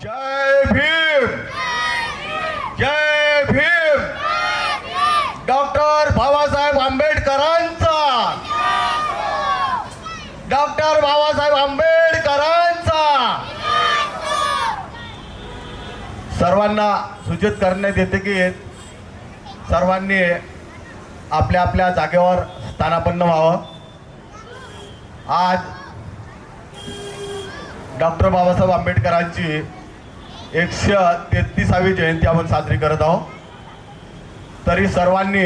जय भीम, जय Bhim. Doctor Babasaheb आंबेडकरांचा, doctor Babasaheb आंबेडकरांचा. सर्वांना सूचित करण्यात येते की सर्वांनी आपल्या आपल्या जागेवर स्थानापन्न व्हावं. आज डॉक्टर बाबासाहेब आंबेडकरांची 133वी जयंती आपण साजरी करत आहोत. तरी सर्वांनी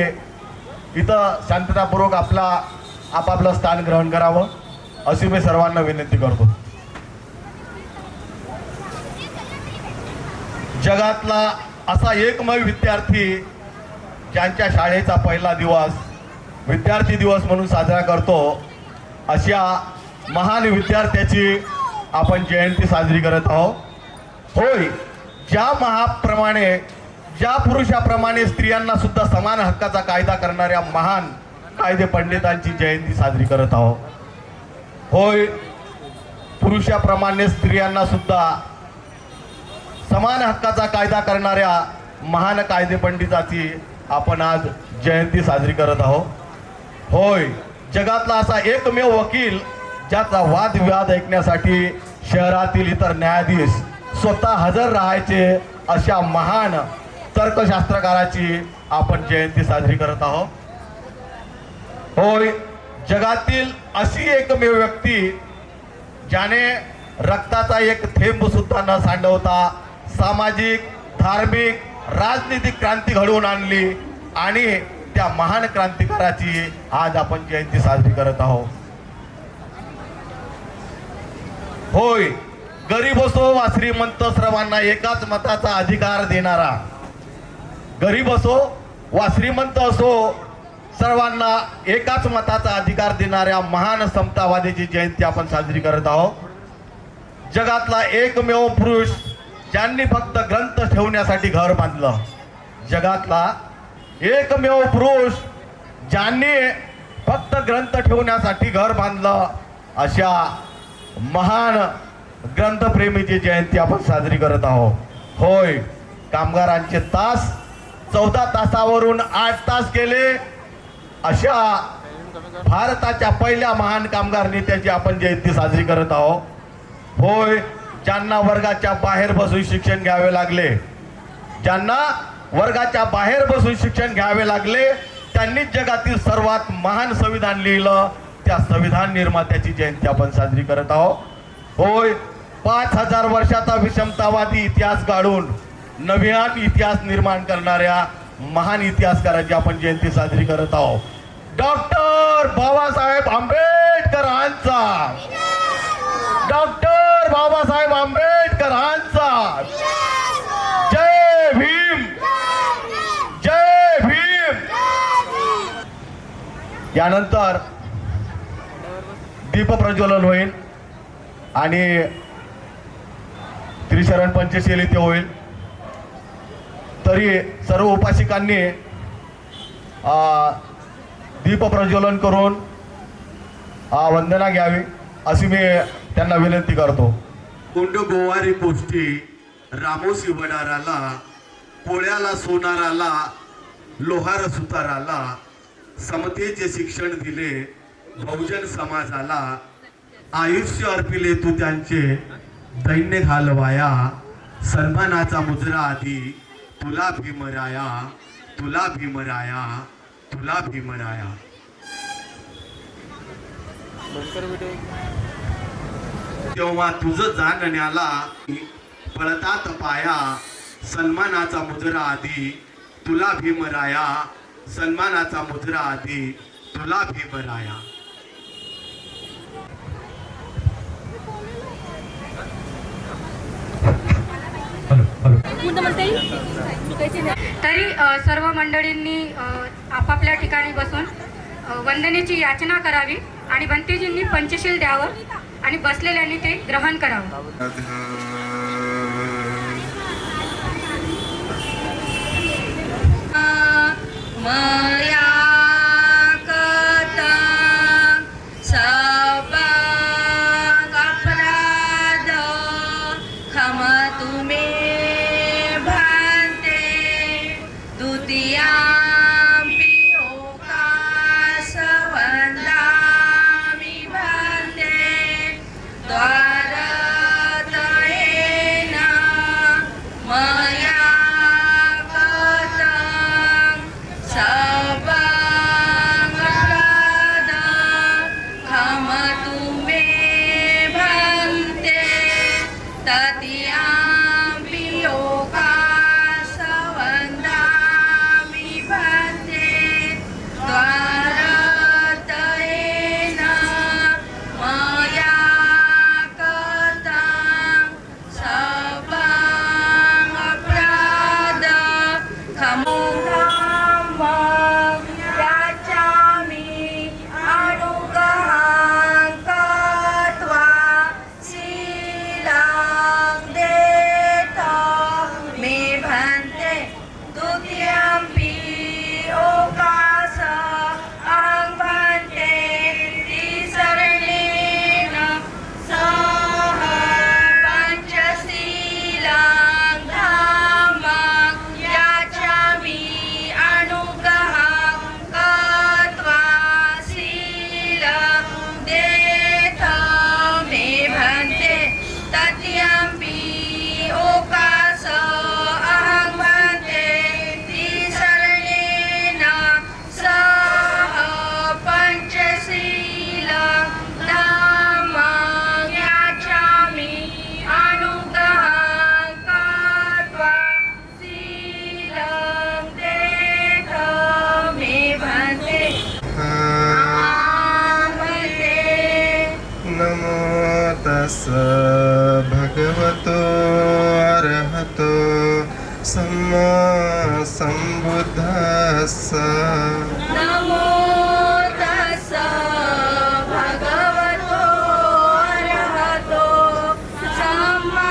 इथं शांततापूर्वक आपापलं स्थान ग्रहण करावं अशी मी सर्वांना विनंती करतो. जगातला असा एकमेव विद्यार्थी ज्यांच्या शाळेचा पहिला दिवस विद्यार्थी दिवस म्हणून साजरा करतो, अशा महान विद्यार्थ्याची आपण जयंती साजरी करत आहोत. होय, ज्या पुरुषाप्रमाणे स्त्रियांना सुद्धा समान हक्काचा कायदा करणाऱ्या महान कायदे पंडितांची जयंती साजरी करत आहोत. होय, पुरुषाप्रमाणे स्त्रियांना सुद्धा समान हक्काचा कायदा करणाऱ्या महान कायदे पंडिताची आपण आज जयंती साजरी करत आहोत. होय, जगातला असा एकमेव वकील ज्याचा वादविवाद ऐकण्यासाठी शहरातील इतर न्यायाधीश स्वतः हजर राहायचे, अशा महान तर्कशास्त्रकाराची आपण जयंती साजरी करत आहोत. होय, जगातील अशी एकमेव व्यक्ती ज्याने रक्ताचा एक थेंब सुद्धा न सांडवता सामाजिक, धार्मिक, राजनीतिक क्रांती घडवून आणली आणि त्या महान क्रांतिकाराची आज आपण जयंती साजरी करत आहोत. होय, गरीब असो वा श्रीमंत सर्वांना एकाच मताचा अधिकार देणारा, गरीब असो वा श्रीमंत असो सर्वांना एकाच मताचा अधिकार देणाऱ्या महान समतावादीची जयंती आपण साजरी करत आहोत. जगातला एकमेव पुरुष ज्यांनी फक्त ग्रंथ ठेवण्यासाठी घर बांधलं, जगातला एकमेव पुरुष ज्यांनी फक्त ग्रंथ ठेवण्यासाठी घर बांधलं, अशा महान ग्रंथप्रेमीची जयंती आपण साजरी करत आहोत. होय, कामगारांचे तास 14 तासावरून 8 तास केले, अशा भारताच्या पहिल्या महान कामगार नेत्याची आपण जयंती साजरी करत आहोत. होय, ज्यांना वर्गाच्या बाहेर बसून शिक्षण घ्यावे लागले, ज्यांना वर्गाच्या बाहेर बसून शिक्षण घ्यावे लागले, त्यांनीच जगातील सर्वात महान संविधान लिहिलं, त्या संविधान निर्मात्याची जयंती आपण साजरी करत आहोत. होय, 5000 वर्षाचा विषमतावादी इतिहास गाडून नवीन इतिहास निर्माण करणाऱ्या महान इतिहासकाराची आपण जयंती साजरी करत आहोत. डॉक्टर बाबासाहेब आंबेडकरांचा, डॉक्टर बाबासाहेब आंबेडकरांचा. जय भीम, जय भीम. यानंतर दीप प्रज्वलन होईल आणि त्रिशरण पंचशील इथे होईल. तरी सर्व उपासिकांनी दीप प्रज्वलन करून वंदना घ्यावी अशी मी त्यांना विनंती करतो. कोंड गोवारी पोष्टी रामोसी वडाराला, पोळ्याला सोनाराला, लोहार सुताराला, समतेचे शिक्षण दिले बहुजन समाजाला, आयुष्य अर्पिले तू त्यांचे दैन्य घालवाया, सन्मानाचा मुजरा आधी तुला भीमराया, तुला भीमराया, तुला भीमराया. तेव्हा तुझं जाणण्याला पळतात पाया, सन्मानाचा मुजरा आधी तुला भीमराया, सन्मानाचा मुजरा आधी तुला भीमराया. तरी सर्व मंडळींनी आपापल्या ठिकाणी बसून वंदनेची याचना करावी आणि भंतेजींनी पंचशील द्यावं आणि बसलेल्यांनी ते ग्रहण करावं. अपराध खम तुम्ही ततियाम्पि लोकासवन्दामि भन्ते त्वरतयेन मया कृतं सर्वमपराध खमुधामं याचामि अनुग्रहं कृत्वा शीलं देतो मे भन्ते द्वितीयम्पि ओकास अहं भन्ते त्रिशरणेन सह पञ्चशीलं धामं याचामि अनुग्रहं कृत्वा शीलं देतो मे भन्ते तृतीयम्पि ओकास अहं भन्ते त्रिशरणेन सह पञ्चशीलं धामं याचामि अनुग्रहं कृत्वा शीलं देतो मे भन्ते नमो तस् भगवतो अरहतो सम्मा सम्बुद्धस्स नमो तस्स भगवतो अरहतो सम्मा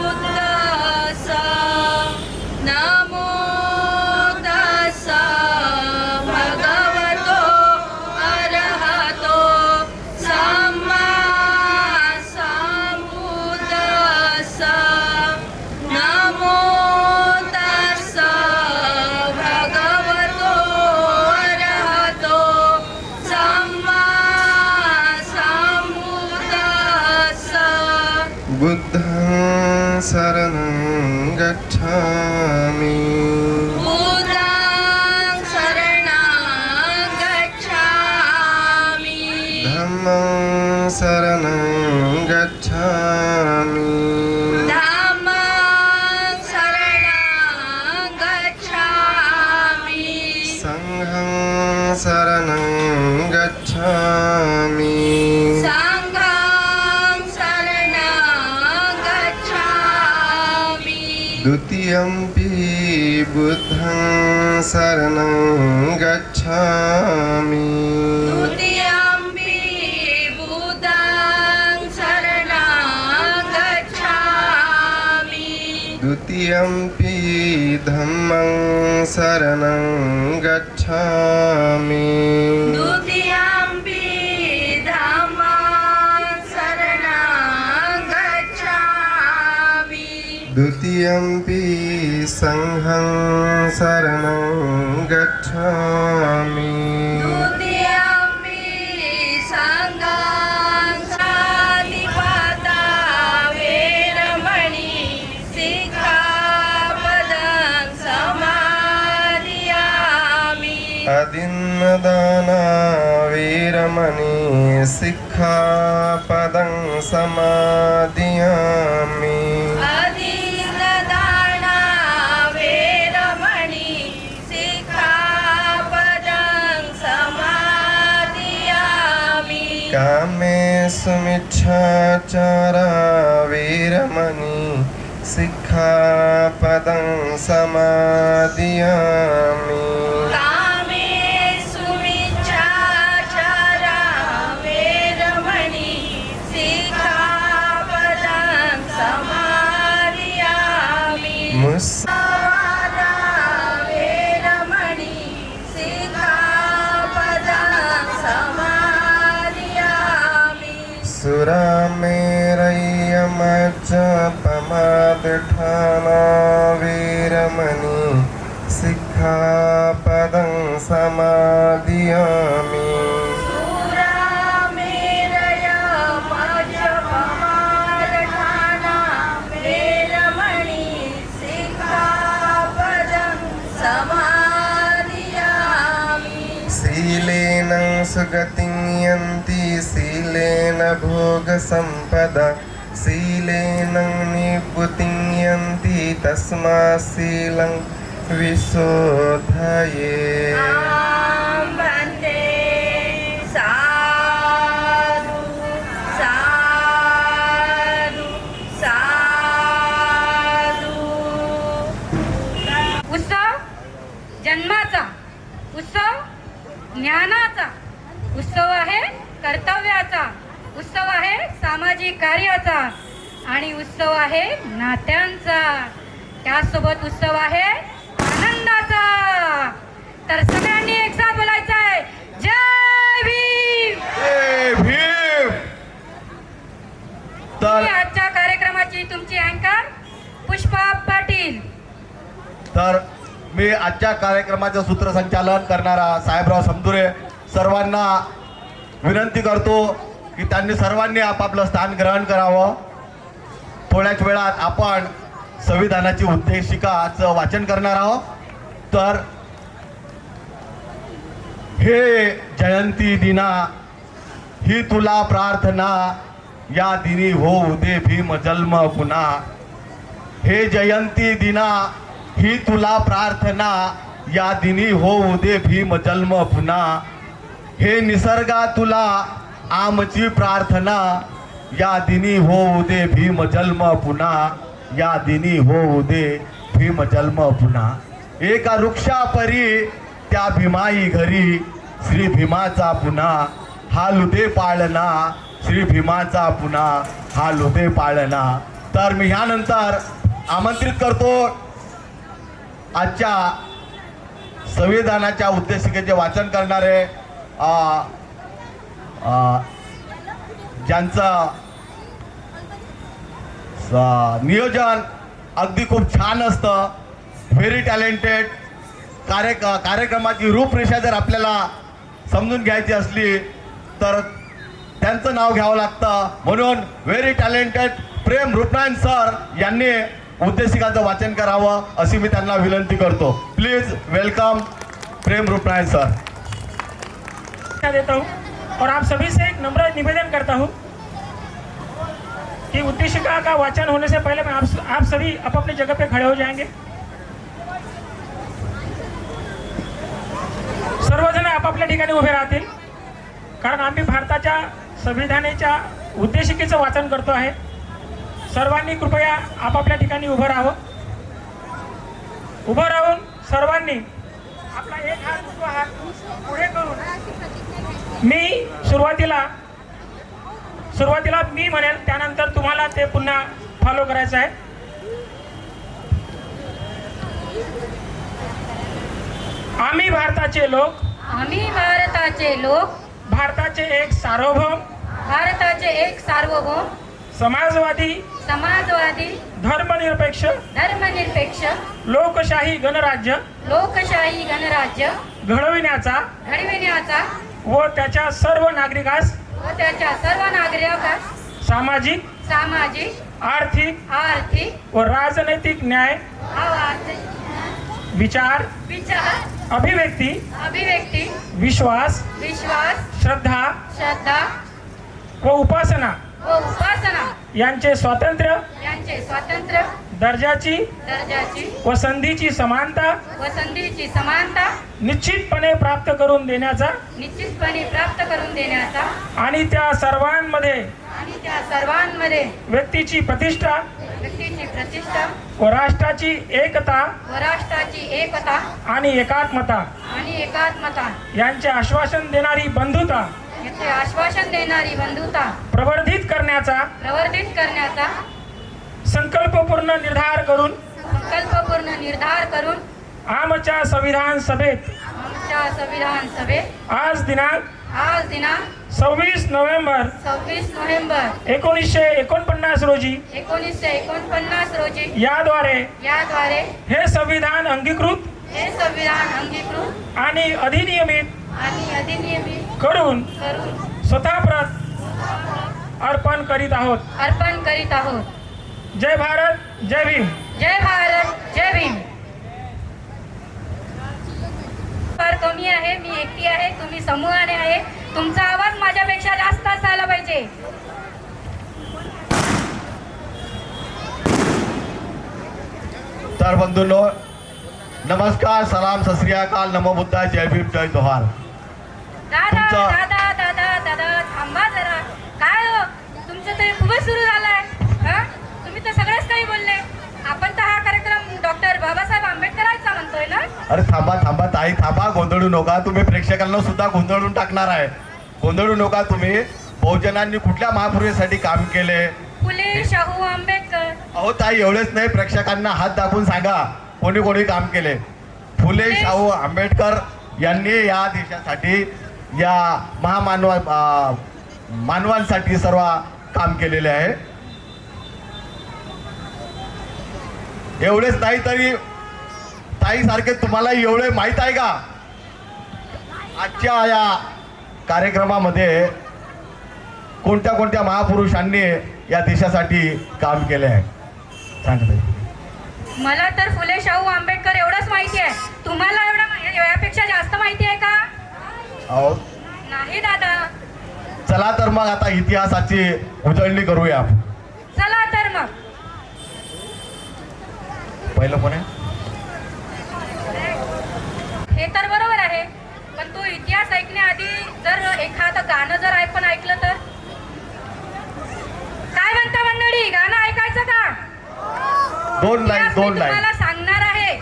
सम्बुद्धस्स नमो तस्स भगवतो अरहतो सम्मा सम्बुद्धस्स नमो तस्स भगवतो अरहतो सम्मा सम्बुद्धस्स बुद्धं शरणं गच्छामि बुद्धं शरणं गच्छामि धम्मं शरणं गच्छामि धम्मं शरणं गच्छामि संघं शरणं गच्छामि संघं शरणं गच्छामि द्वितीयम्पि बुद्धं शरणं गच्छामि द्वितीयम्पि बुद्धं शरणं गच्छामि द्वितीयम्पि धम्मं शरणं गच्छामि द्वितीयम्पि धम्मं शरणं गच्छामि द्वितीयम्पि संघं शरणं गच्छामि द्वितीयम्पि संघं साधिपता वेरमणि सिक्खापदं समादयामि अदिन्नदाना वीरमणि सिक्खापदं समादियामि अदीनदाना वेरमणि सिक्खापदं समादयामि कामेषु मिच्छाचारा वीरमणि सिक्खापदं समादियामि कामेषु मिच्छाचारा वेरमणि सिक्खापदं समादयामि मुसवादा वेरमणि सिक्खापदं समादयामि सुरामेरय्यमज्जपमादठाना वीरमणि सिक्खापदं समादियामि सुरामेरय मज्जपमादठाना वेरमणि सिक्खापदं समादयामि शीलेन सुगतिं यन्ति शीलेन भोगसम्पदा शीलेन निपुतिं यन्ति तस्मा शीलं विशोधये वन्दे साधु साधु साधु. उत्सव जन्माचा, उत्सव ज्ञानाचा, उत्सव आहे कर्तव्याचा, उत्सव आहे सामाजिक कार्याचा आणि उत्सव आहे नात्यांचा. त्यासोबत उत्सव आहे आनंदाचा. तर सगळ्यांनी एकसाथ बोलायचं आहे, जय भीम. जय भीम. तर मी आजच्या कार्यक्रमाची तुमची अँकर पुष्पा पाटील. तर मी आजच्या कार्यक्रमाचं सूत्रसंचालन करणारा साहेबराव समदुरे सर्वांना विनंती करतो की त्यांनी सर्वांनी आपापलं स्थान ग्रहण करावं. थोड्याच वेळात आपण संविधानाची उद्देशिकाचं वाचन करणार आहोत. तर हे जयंती दिना ही तुला प्रार्थना, या दिनी होऊ दे भीम जन्म पुन्हा. हे जयंती दिना ही तुला प्रार्थना, या दिनी होऊ दे भीम जन्म पुन्हा. हे निसर्गा तुला आमची प्रार्थना, या दिनी होऊ दे भीम जन्म पुन्हा. या दिनी होऊ दे भीम जन्म पुन्हा. एका वृक्षापरी त्या भीमाई घरी, श्री भीमाचा पुन्हा हालू दे पाळणा. श्री भीमाचा पुन्हा हालू दे पाळणा. तर मी ह्यानंतर आमंत्रित करतो आजच्या संविधानाच्या उद्देशिकेचे वाचन करणारे ज्यांचं नियोजन अगदी खूप छान असतं, व्हेरी टॅलेंटेड. कार्यक्रमाची रूपरेषा जर आपल्याला समजून घ्यायची असली तर त्यांचं नाव घ्यावं लागतं. म्हणून very talented Prem Rupnarayan sir यांनी उद्देशिकाचं वाचन करावं अशी मी त्यांना विनंती करतो. Please welcome Prem Rupnarayan sir. देता हूँ और आप सभी से एक नम्र निवेदन करता हूँ कि उद्देशिका का वाचन होने से पहले मैं आप सभी अपनी जगह पे खड़े हो जाएंगे. सर्वजण आपापल्या ठिकाणी उभे राहतील कारण आम्ही भारताच्या संविधानाच्या उद्देशिकेचं वाचन करतो आहे. सर्वांनी कृपया आपापल्या ठिकाणी उभं राहावं. उभं राहून सर्वांनी आपला एक हात दुसरा हात पुढे करून मी सुरुवातीला मी म्हणेल, त्यानंतर तुम्हाला ते पुन्हा फॉलो करायचं आहे. आम्ही भारताचे लोक, आम्ही भारताचे लोक, भारताचे एक सार्वभौम, भारताचे एक सार्वभौम, समाजवादी, समाजवादी, धर्मनिरपेक्ष लोकशाही गणराज्य गणराज्य घडविण्याचा घडविण्याचा व त्याच्या सर्व नागरिकास सामाजिक, आर्थिक व राजनैतिक न्याय, विचार, अभिव्यक्ती, विश्वास, श्रद्धा व उपासना यांचे स्वातंत्र्य, दर्जाची व संधीची समानता निश्चितपणे प्राप्त करून देण्याचा आणि त्या सर्वांमध्ये व्यक्तीची प्रतिष्ठा व राष्ट्राची एकता आणि एकात्मता यांचे आश्वासन देणारी बंधुता प्रवर्धित करण्याचा संकल्पपूर्ण निर्धार करून आमच्या संविधान सभेत आज दिनांक 26 नोव्हेंबर 1949 रोजी याद्वारे हे संविधान अंगीकृत आणि अधिनियमित करून स्वतःप्रत अर्पण करीत आहोत. जय भारत, जय भीम. फार कमी आहे, मी एकटी आहे, तुम्ही समूहाने आहे. तुमचा आवाज माझ्यापेक्षा जास्त असायला पाहिजे. तर बंधूंनो, नमस्कार, सलाम, सत श्री अकाल, नमो बुद्धाय, जय भीम, जय जोहार. दादा तुमचा- दादा दादा दादा थांबा जरा. काय हो, तुमचं तरी खूपच सुरू झालंय. हं? तुम्ही तर सगळंच काही बोलले. आपण तर हा कार्यक्रम डॉक्टर बाबासाहेब आंबेडकरांचा म्हणतोय ना. अरे थांबा थांबा ताई, थांबा, गोंधळू नका. तुम्ही प्रेक्षकांना सुद्धा गोंधळून टाकणार आहे. गोंधळू नका तुम्ही. बहुजनांनी कुठल्या महापुरुषासाठी काम केले? फुले शाहू आंबेडकर. अहो ताई, एवढेच नाही, प्रेक्षकांना हात दाखवून सांगा कोणी कोणी काम केले. फुले शाहू आंबेडकर यांनी या देशासाठी, या मानवांसाठी सर्व काम केलेले आहे. एवढेच नाही तरी ताई सारखे तुम्हाला एवढे माहीत आहे का आजच्या या कार्यक्रमामध्ये कोणत्या कोणत्या महापुरुषांनी या देशासाठी काम केले आहे? सांगते. मला तर फुले शाहू आंबेडकर एवढंच माहिती आहे. तुम्हाला यापेक्षा जास्त माहिती आहे का? अहो नाही दादा. चला तर मग आता इतिहासाची उजळणी करूया. चला तर मग. पहिलं कोण आहे? हे तर बरोबर आहे, पण तू इतिहास ऐकण्याआधी जर एखादं गाणं जर आपण ऐकलं तर? काय म्हणता मंडळी, गाणं ऐकायचं का? दोन लाईन, इतिहास मी दोन लाईन. तुम्हाला सांगणार आहे.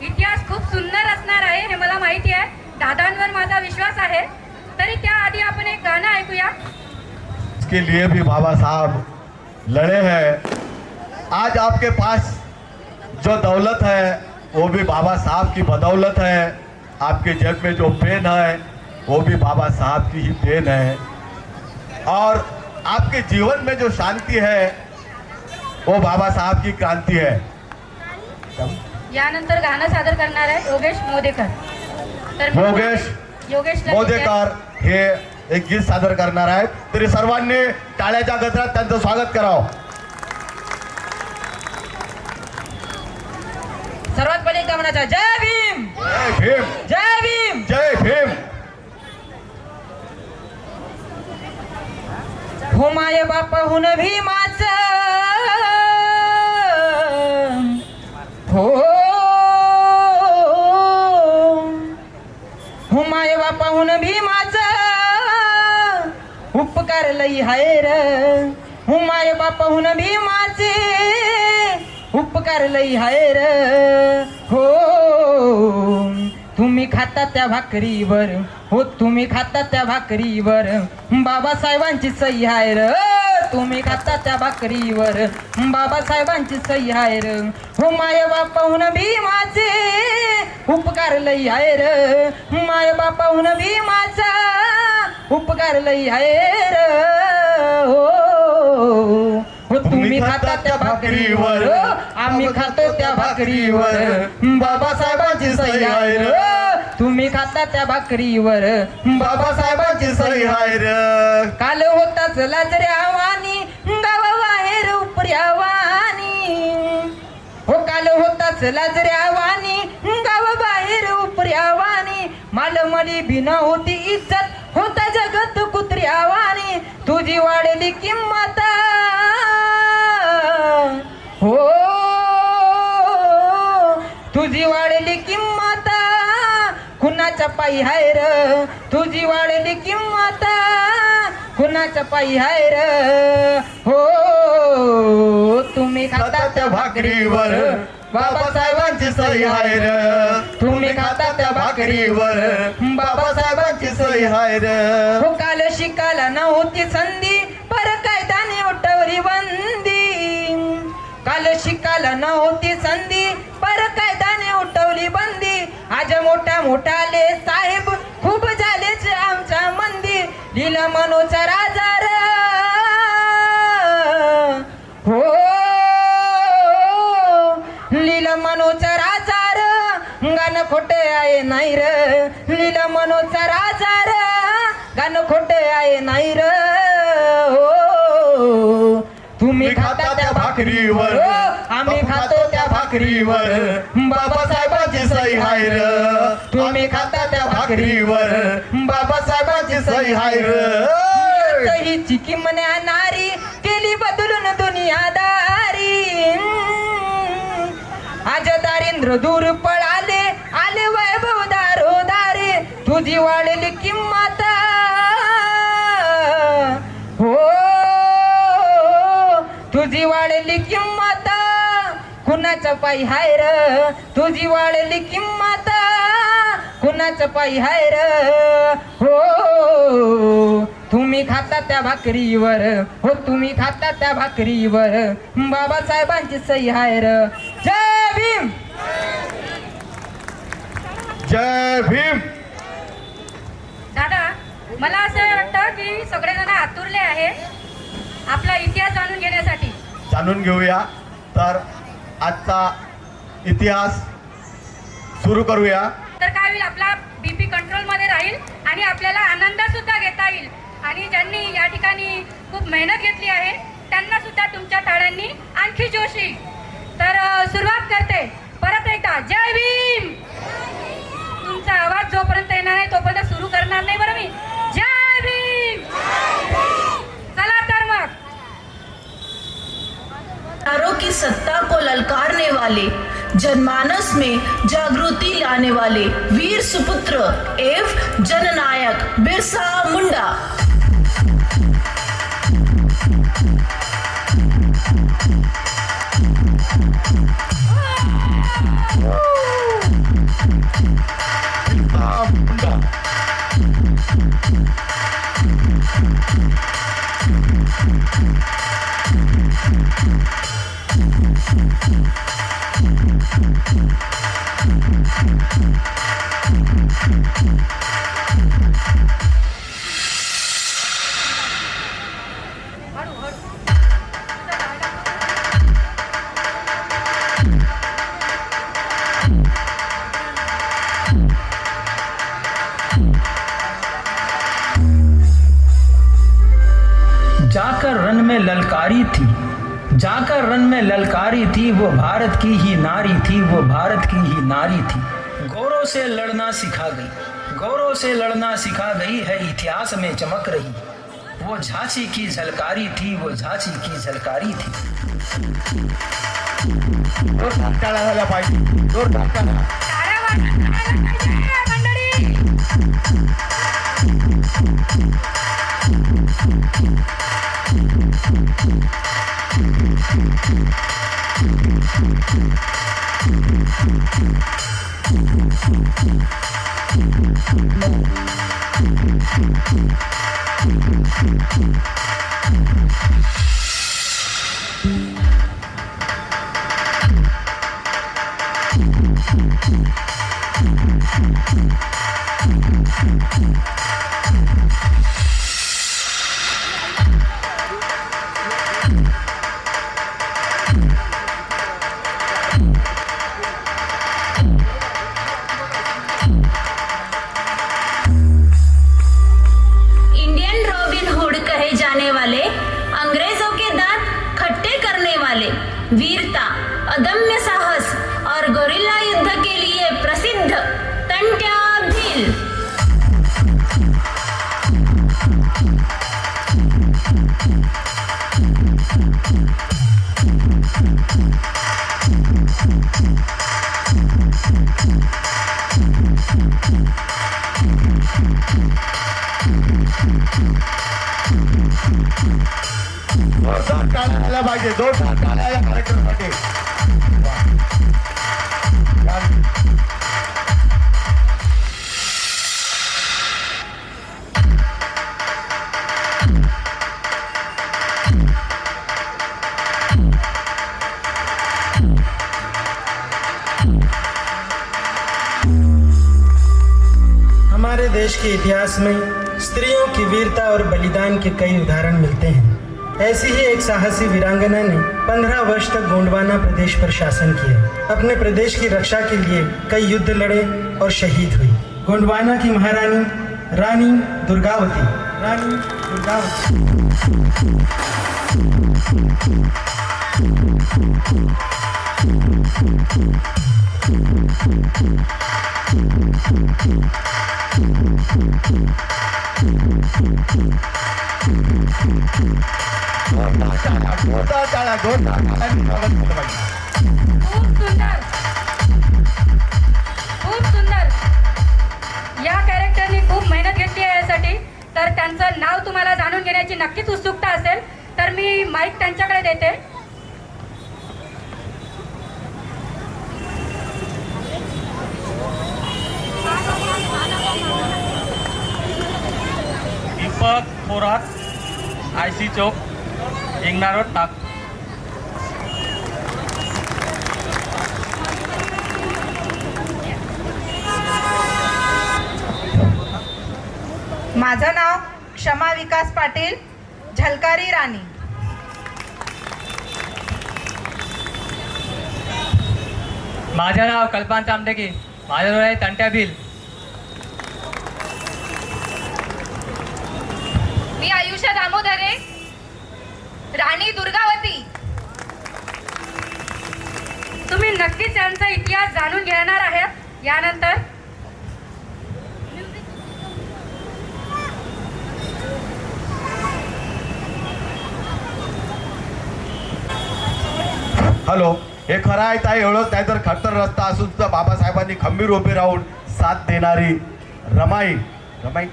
इतिहास खूप सुंदर असणार आहे हे मला माहिती आहे. दादांवर माझा विश्वास आहे. तरी त्याआधी आपण एक गाणं ऐकूया. इसके लिए भी बाबा साहब लड़े हैं. आज आपके पास जो दौलत है वो भी बाबा साहब की बदौलत है. आपके जेब में जो पेन है वो भी बाबा साहब की ही पेन है. और आपके जीवन में जो शांति है वो बाबा साहब की क्रांति है. यानंतर गाणं सादर करणार आहे योगेश मोदेकर. तर मग योगेश मोदेकर हे एक गीत सादर करणार आहेत. तरी सर्वांनी टाळ्याच्या गजरात त्यांचं स्वागत करावं. सर्वात पहिले एकदा म्हणायचं जय भीम, जय भीम, जय भीम. जय भीम. हो माय बापाहून भीमाचं, हो हो माय बापाहून भीमाचं उपकार लई हाय र. हो माय बापाहून भीमाचे उपकार लई हाय र. हो तुम्ही खाता त्या भाकरीवर, हो तुम्ही खाता त्या भाकरीवर बाबासाहेबांची सही आहे र. तुम्ही खाता त्या भाकरीवर बाबासाहेबांची सही आहे र. हो माय बापाहून भीमाचे उपकार लई आहे र. माय बापाहून भीमाचा उपकार लई आहे र. हो तुम्ही खाता त्या भाकरीवर, आम्ही खातो त्या भाकरीवर बाबासाहेबांची सही आहे र. तुम्ही खाता त्या भाकरीवर बाबासाहेबांची सही आहे र. काल होता चला जरी आव्हानी गावाबाहेर उपऱ्यावानी. हो काल होता चला जरी आव्हानी गावाबाहेर उपऱ्यावानी. मालमली बिना होती इज्जत, होता जगत कुत्र्यावानी. तुझी वाढली किंमत, हो तुझी वाढली किंमत कुणाच्या पायी हाय र. तुझी वाढली किंमत कुणाच्या पायी हाय र. हो तुम्ही खाता त्या भाकरीवर बाबासाहेबांची सही आहे र. तुम्ही खाता त्या भाकरीवर बाबासाहेबांची सही आहे र. हो काल शिकायला नव्हती संधी, पर कायद्याने उठवली बंदी. काल शिकायला नव्हती संधी, पर कायद्याने उठवली बंदी. आज मोठ्या मोठाले साहेब खूप झालेच आमच्या मंदी. लिहिलं मनोचा राजा र. हो लिहिलं मनोचा राजा र. गाणं खोटे आहे नाही र. लिहिलं मनोचा राजा र. गाणं खोटे आहे नाही र. हो तुम्ही खाता त्या भाकरीवर, आम्ही खातो त्या भाकरीवर बाबासाहेबांची सही आहे र. तुम्ही खाता त्या भाकरीवर बाबासाहेबांची सही आहे र. ही चिकी म्हणणारी केली बदलून दुनियादारी. आज इंद्रदूर पळाले आले वैभव दारोदारे तुझी वाढली किंमत हो तुझी वाढली किंमत कुणाच्या पायी हाय र तुझी वाढली किंमत कुणाच्या पायी हाय र हो तुम्ही खाता त्या भाकरीवर हो तुम्ही खाता त्या भाकरीवर बाबासाहेबांची सही हाय र जय भीम जय भीम. दादा मला असं वाटतं की सगळेजण आतुरले आहे आपला इतिहास जाणून घेण्यासाठी. जाणून घेऊया. तर आजचा इतिहास सुरू करूया. तर काय होईल आपला बीपी कंट्रोलमध्ये राहील आणि आपल्याला आनंद सुद्धा घेता येईल. आणि ज्यांनी या ठिकाणी खूप मेहनत घेतली आहे त्यांना सुद्धा तुमच्या टाळ्यांनी आणखी जोश येईल. तर सुरुवात करते परत एकदा जय भीम. तुमचा आवाज जोपर्यंत येणार नाही तोपर्यंत सुरू करणार नाही बरं मी. जय भीम. चला तर मग. विचारों की सत्ता को ललकारने वाले, जनमानस में जागृति लाने वाले वीर सुपुत्र एवं जननायक बिरसा मुंडा. जाकर रन में ललकारी थी, जाकर रन में ललकारी थी, वो भारत की ही नारी थी, वो भारत की ही नारी थी. गौरव से लड़ना सिखा गई, गौरव से लड़ना सिखा गई है, इतिहास में चमक रही. वो झांसी की झलकारी थी, वो झांसी की झलकारी थी. जोरदार टाळ्या झाल्या पाहिजे. जोरदार टाळ्या. टाळ्या वाजवा मंडळी. इंडियन रॉबिन हुड कहे जाने वाले, अंग्रेजों के दांत खट्टे करने वाले, वीरता, अदम्य साहस और गोरिल्ला युद्ध के लिए प्रसिद्ध तंट्या भील. जोरदार टाळ्या झाल्या पाहिजे. जोरदार टाळ्या या कार्यक्रमासाठी. हमारे देश के इतिहास में स्त्रियों की वीरता और बलिदान के कई उदाहरण मिलते हैं. ऐसी ही एक साहसी वीरांगना ने 15 वर्ष तक गोंडवाना प्रदेश पर शासन किया. अपने प्रदेश की रक्षा के लिए कई युद्ध लड़े और शहीद हुई. गोंडवाना की महारानी रानी दुर्गावती. रानी दुर्गावती जोरदार टाळ्या. जोरदार टाळ्या. जोरदार टाळ्यांनी स्वागत केलं पाहिजे. खूप सुंदर. खूप सुंदर. या कॅरेक्टरनी खूप मेहनत घेतली आहे यासाठी. तर त्यांचं नाव तुम्हाला जाणून घेण्याची नक्कीच उत्सुकता असेल. तर मी माईक त्यांच्याकडे देते. दीपक थोरात, IC चौक, हिंगणा रोड, नागपूर. माझं नाव क्षमा विकास पाटील, झलकारी राणी. माझं नाव कल्पांत आमटेकी, माझं नाव आहे तंट्या बिल. मी आयुष्य दामोदरे, राणी दुर्गावती. तुम्ही नक्कीच यांचा इतिहास जाणून घेणार आहात यानंतर. हॅलो, हे खरं आहे ताई ओळख नाही तर खडतर रस्ता असून सुद्धा बाबासाहेबांनी खंबीर उभे राहून साथ देणारी रमाई. रमाई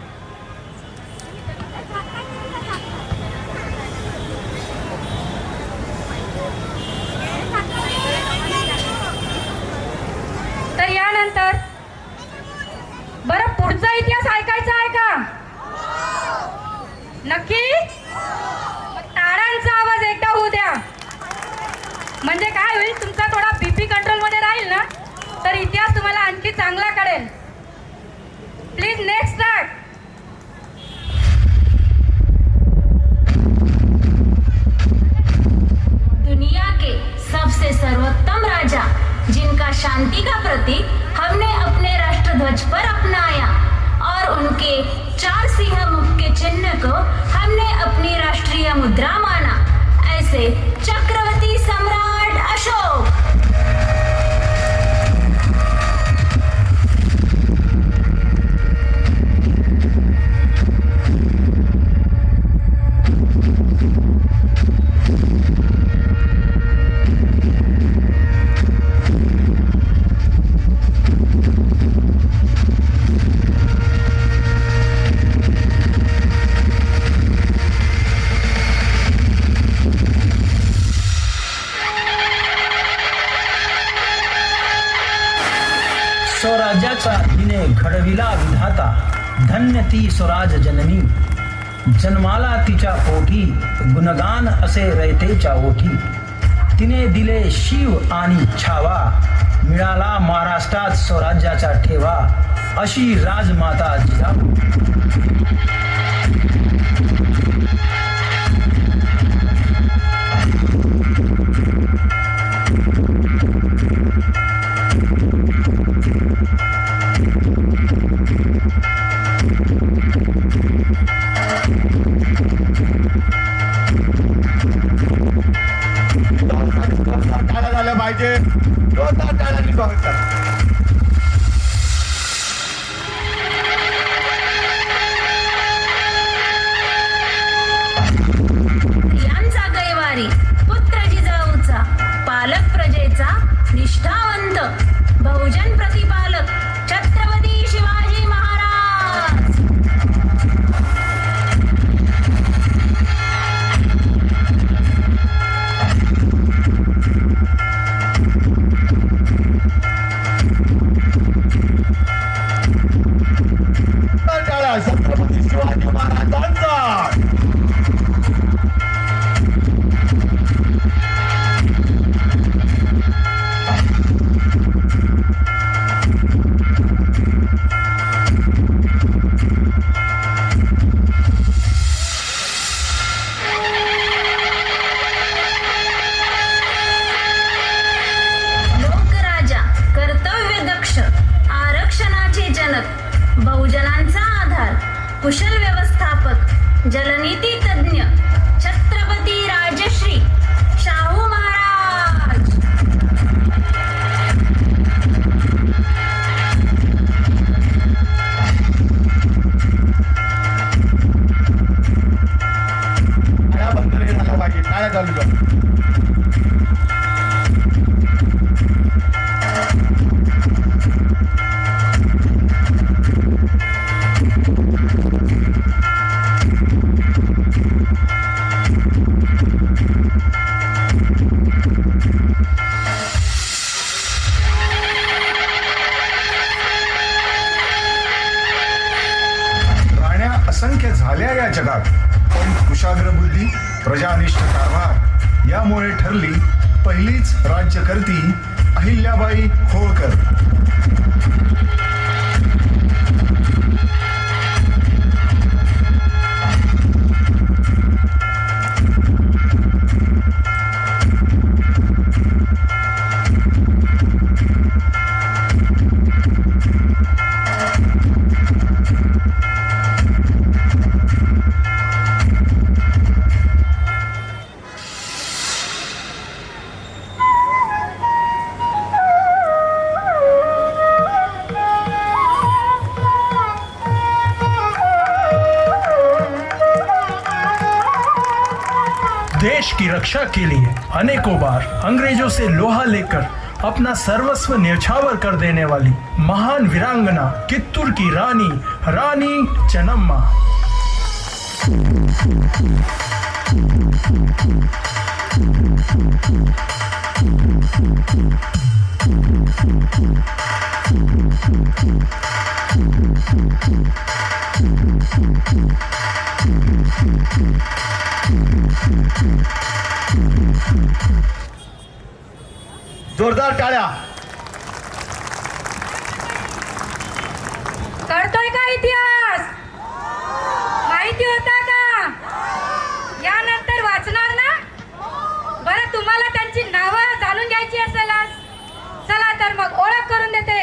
तर यानंतर बरं पुढचा इतिहास ऐकायचा आहे का? नक्की? मग टाळ्यांचा आवाज एकदा होऊ द्या. म्हणजे काय होईल, तुमचा थोडा बीपी कंट्रोल मध्ये राहील ना, तर इतिहास तुम्हाला आणखी चांगला कळेल. Please next start. दुनिया के सबसे सर्वोत्तम राजा जिनका शांति का प्रतीक हमने अपने राष्ट्रध्वज पर अपनाया और उनके 4 सिंह मुख के चिन्ह को हमने अपनी राष्ट्रीय मुद्रा माना, ऐसे चक्रवर्ती सम्राट अशोक. स्वराज्याचा हिने घडविला विधाता, धन्य ती स्वराज जननी. जन्माला तिच्या पोटी गुणगान असे रयतेच्या ओठी. तिने दिले शिव आणि छावा, मिळाला महाराष्ट्रात स्वराज्याचा ठेवा. अशी राजमाता जिजाऊ. टाळ्या झाल्या पाहिजे. जोरदार टाळ्यांनी स्वागत करा. यांचा कैवारी पुत्र जिजाऊचा, पालक प्रजेचा निष्ठावंत, बहुजन प्रतिपालक छत्रपती शिवाजी महाराज. ठरली पहिलीच राज्यकर्ती अहिल्याबाई होळकर. देश की रक्षा के लिए अनेकों बार अंग्रेजों से लोहा लेकर अपना सर्वस्व न्यौछावर कर देने वाली महान वीरांगना कित्तूर की रानी रानी चेन्नम्मा. जोरदार टाळ्या. कळतोय का इतिहास? माहिती होता का? यानंतर वाचणार ना? बरं, तुम्हाला त्यांची नावं जाणून घ्यायची असेल आज. चला तर मग ओळख करून देते.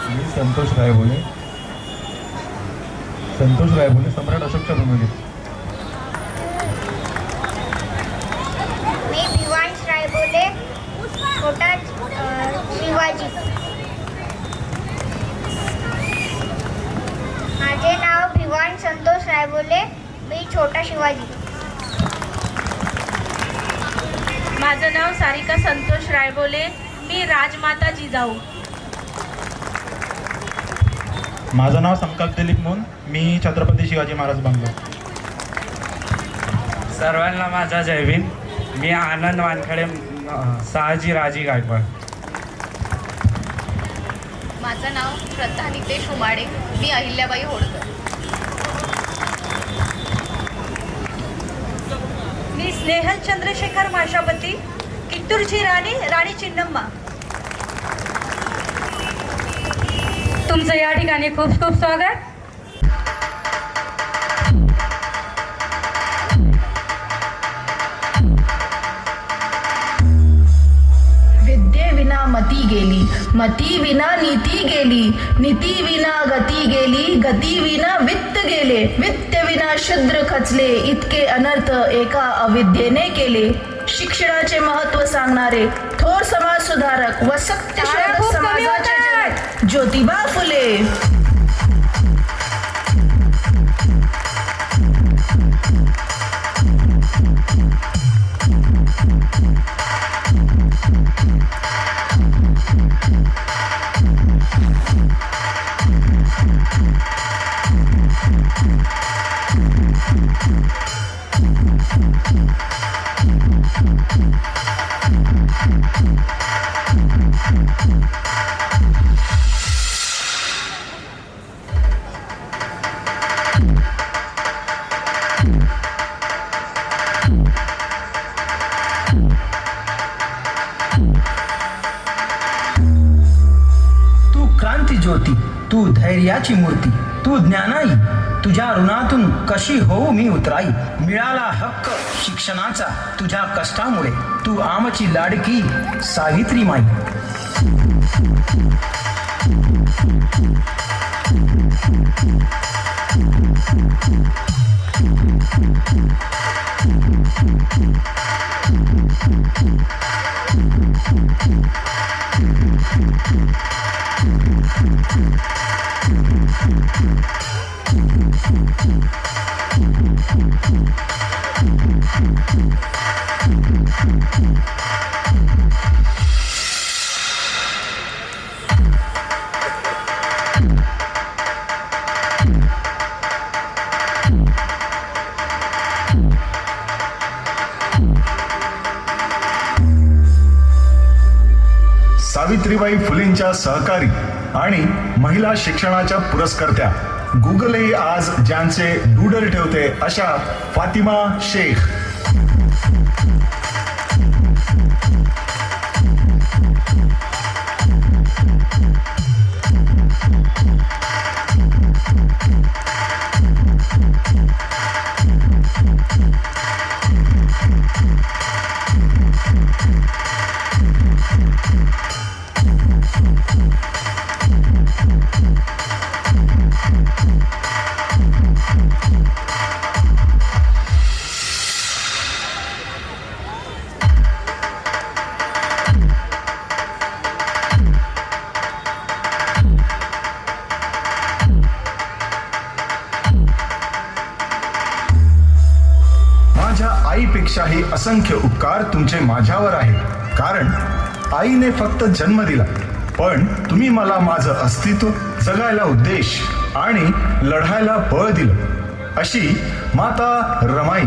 मी संतोष रायबोले सम्राट अशोकच्या भूमीने. मी भिवांश रायबोले, छोटा शिवाजी. माझे नाव भिवांश संतोष रायबोले, मी छोटा शिवाजी. माझं नाव सारिका संतोष रायबोले, मी राजमाता जिजाऊ. माझं नाव संकल्प दिलीप मून, मी छत्रपती शिवाजी महाराज बंगलो. सर्वांना माझा जय भीम. मी आनंद वानखडे, शहाजी राजी गायकवाड. माझं नाव श्रद्धा नितेश उमाडे, मी अहिल्याबाई होळकर. मी स्नेहल चंद्रशेखर माशापती, कित्तूरची राणी राणी चिन्नम्मा. तुमचं या ठिकाणी खूप खूप स्वागत. विद्येविना मती गेली, मती विना नीती गेली, नीती विना गती गेली, गती विना वित्त गेले, वित्त विना शूद्र खचले, इतके अनर्थ एका अविद्येने केले. शिक्षणाचे महत्त्व सांगणारे थोर समाज सुधारक व सत्यशोधक समाजाचे जनक ज्योतिबा फुले. तू क्रांती ज्योती, तू धैर्याची मूर्ती, तू ज्ञानाई, तुझ्या ऋणातून कशी होऊ मी उतराई. मिळाला हक्क शिक्षणाचा तुझ्या कष्टामुळे, तू आमची लाडकी सावित्री माई. सावित्रीबाई फुलेंच्या सहकारी आणि महिला शिक्षणाच्या पुरस्कर्त्या गुगलही आज ज्यांचे डूडल ठेवते अशा फातिमा शेख. आईपेक्षाही असंख्य उपकार तुमचे माझ्यावर आहे. कारण आईने फक्त जन्म दिला, पण तुम्ही मला माझं अस्तित्व, जगायला उद्देश आणि लढायला बळ दिलं. अशी माता रमाई.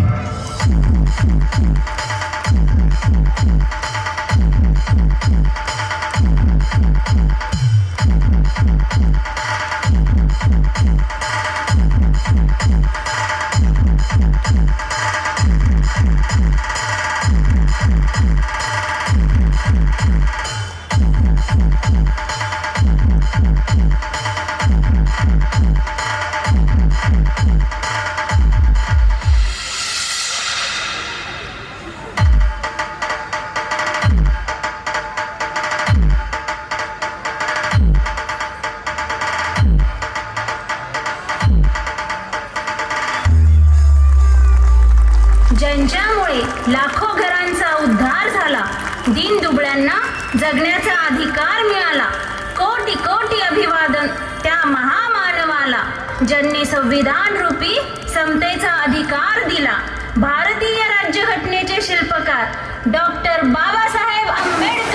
ज्यांच्यामुळे लाखो घरांचा उद्धार झाला, दीन दुबळ्यांना जगण्याचा अधिकार मिळाला. कोटी कोटी अभिवादन त्या महामानवाला, ज्यांनी संविधान रूपी समतेचा अधिकार दिला. भारतीय राज्यघटनेचे शिल्पकार डॉक्टर बाबासाहेब आंबेडकर.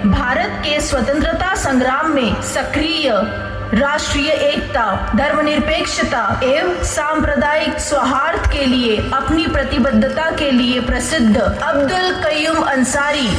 भारत के स्वतंत्रता संग्राम में सक्रिय राष्ट्रीय एकता, धर्मनिरपेक्षता एवं सांप्रदायिक सौहार्द के लिए अपनी प्रतिबद्धता के लिए प्रसिद्ध अब्दुल कयूम अंसारी.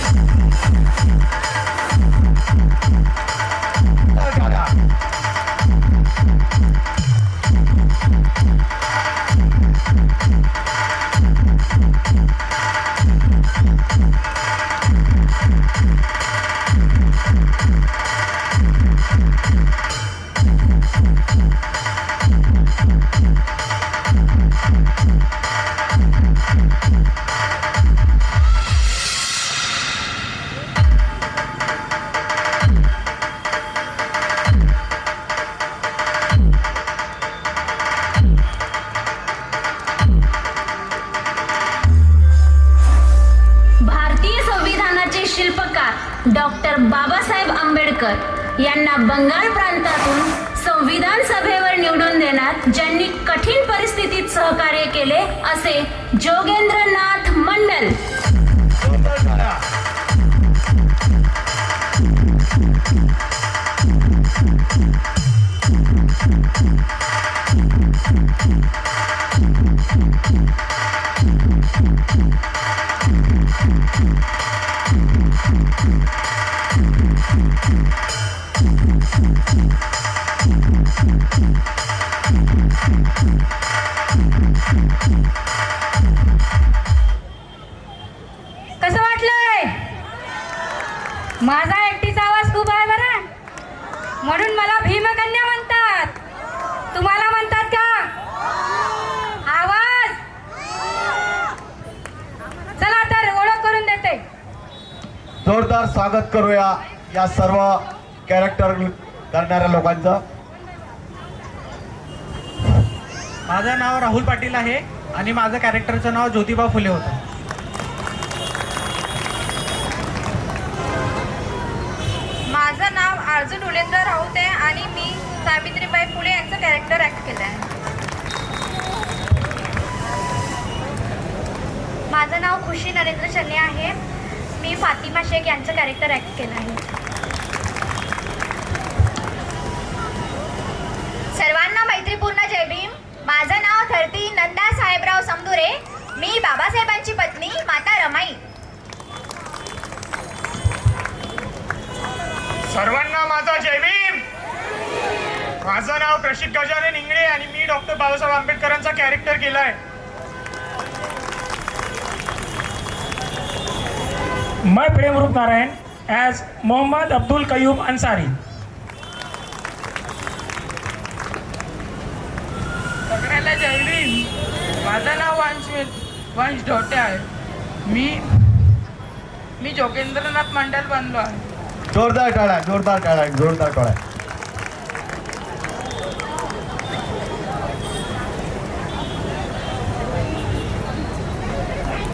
शिल्पकार डॉक्टर बाबासाहेब आंबेडकर यांना बंगाल प्रांतातून संविधान सभेवर निवडून देण्यात ज्यांनी कठीण परिस्थितीत सहकार्य केले असे जोगेंद्रनाथ मंडल. कसं वाटलंय? माझा एकटीचा आवाज खूप आहे बरं, म्हणून मला भीमकन्या म्हणतात. तुम्हाला म्हणतात का? आवाज चला तर ओळख करून देते. जोरदार स्वागत करूया या सर्व कॅरेक्टर करणाऱ्या लोकांचं. माझं नाव राहुल पाटील आहे आणि माझं कॅरेक्टरचं नाव ज्योतिबा फुले होतं. माझं नाव अर्जुन उलेंद्र राऊत आहे आणि मी सावित्रीबाई फुले यांचं कॅरेक्टर ॲक्ट केलं आहे. माझं नाव खुशी नरेंद्र चन्ने आहे. मी फातिमा शेख यांचं कॅरेक्टर ॲक्ट केलं आहे. सर्वांना मैत्रीपूर्ण जय भीम. माझं नाव धरती नंदा साहेबराव समदुरे. मी बाबासाहेबांची पत्नी माता रमाई. सर्वांना माझा जय भीम. माझं नाव प्रशिक गजानन इंगळे आणि मी डॉक्टर बाबासाहेब आंबेडकरांचा कॅरेक्टर केला आहे. मैं प्रेम रूप नारायण ॲज मोहम्मद अब्दुल कयूम अन्सारी. सगळ्याला जय भीम. माझं नाव वंश ढोटे आहे. मी जोगेंद्रनाथ मंडल बनलो आहे. जोरदार टाळ्या, जोरदार टाळ्या, जोरदार टाळ्या.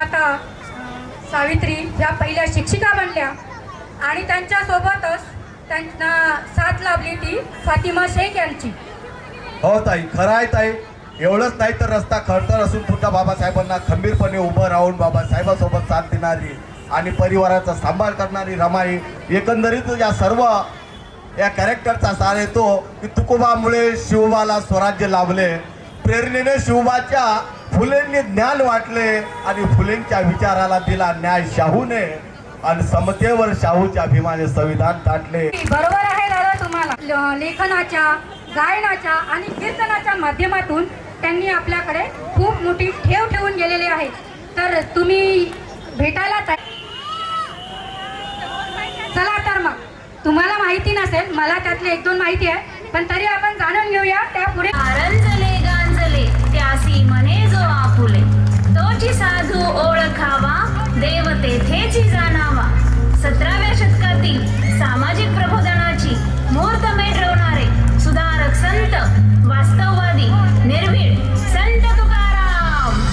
आता सावित्री ह्या पहिल्या शिक्षिका बनल्या आणि त्यांच्यासोबतच त्यांना साथ लाभली ती फातिमा शेख यांची. हो ताई, खरं आहे ताई. एवढंच नाही तर रस्ता खडतर असून सुद्धा बाबासाहेबांना खंबीरपणे उभं राहून बाबासाहेबांसोबत साथ देणारी आणि परिवाराचा सांभाळ करणारी रमाई. एकंदरीत या सर्व या कॅरेक्टरचा सार येतो की तुकोबामुळे शिवबाला स्वराज्य लाभले. प्रेरणेने शिवबाच्या फुलेंनी ज्ञान वाटले आणि फुलेंच्या विचाराला दिला न्याय शाहूने आणि समतेवर शाहूच्या अभिमाने संविधान ताटले. बरोबर आहे दादा तुम्हाला. लेखनाच्या, गायनाच्या आणि कीर्तनाच्या माध्यमातून त्यांनी आपल्याकडे खूप मोठी ठेव ठेवून गेलेले आहे. तर तुम्ही भेटायला चला. तर मग तुम्हाला माहिती नसेल, मला त्यातली 1-2 माहिती आहे, पण तरी आपण जाणून घेऊया. त्यापुढे कारंजले गांजले त्यासी म्हणे जो आपुले, तोची साधू ओळखावा देव तेथेची जाणावा. 17व्या शतकातील सामाजिक प्रबोधनाची मुहूर्तमेढ रोवणारे सुधारक संत, वास्तववादी, निर्भीड संत तुकाराम.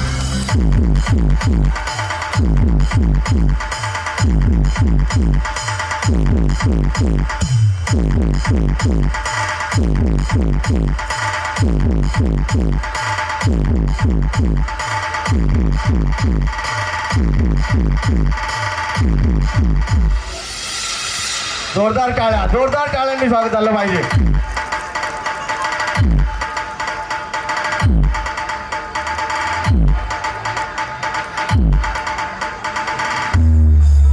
जोरदार टाळ्या, जोरदार टाळ्यांनी स्वागत झालं पाहिजे.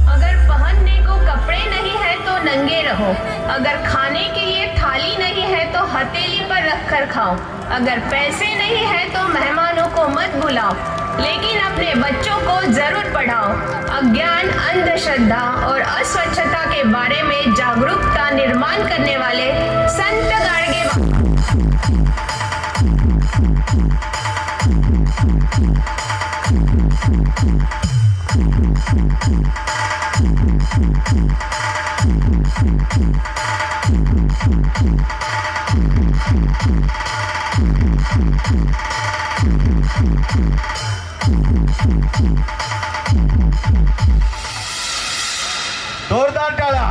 अगर पहनने को कपड़े नहीं है तो नंगे रहो. अगर खाने के लिए थाली नहीं है तो हथेली पर रखकर खाओ. अगर पैसे नहीं है तो मेहमानों को मत बुलाओ, लेकिन अपने बच्चों को जरूर पढ़ाओ. अज्ञान, अंधश्रद्धा और अस्वच्छता के बारे में जागरूकता निर्माण करने वाले संत गाडगे. जोरदार टाळ्या.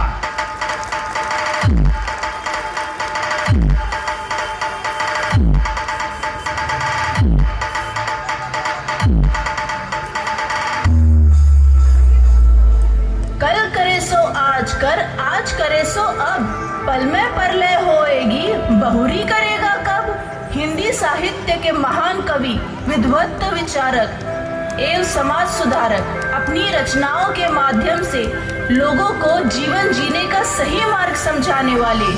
कल करे सो आज कर, आज करे सो अब. पल में परलय होएगी, बहुरी करेगा कब. हिंदी साहित्य के महान कवि, विद्वत विचारक एवं समाज सुधारक अपनी रचनाओं के माध्यम से लोगों को जीवन जीने का सही मार्ग समझाने वाले.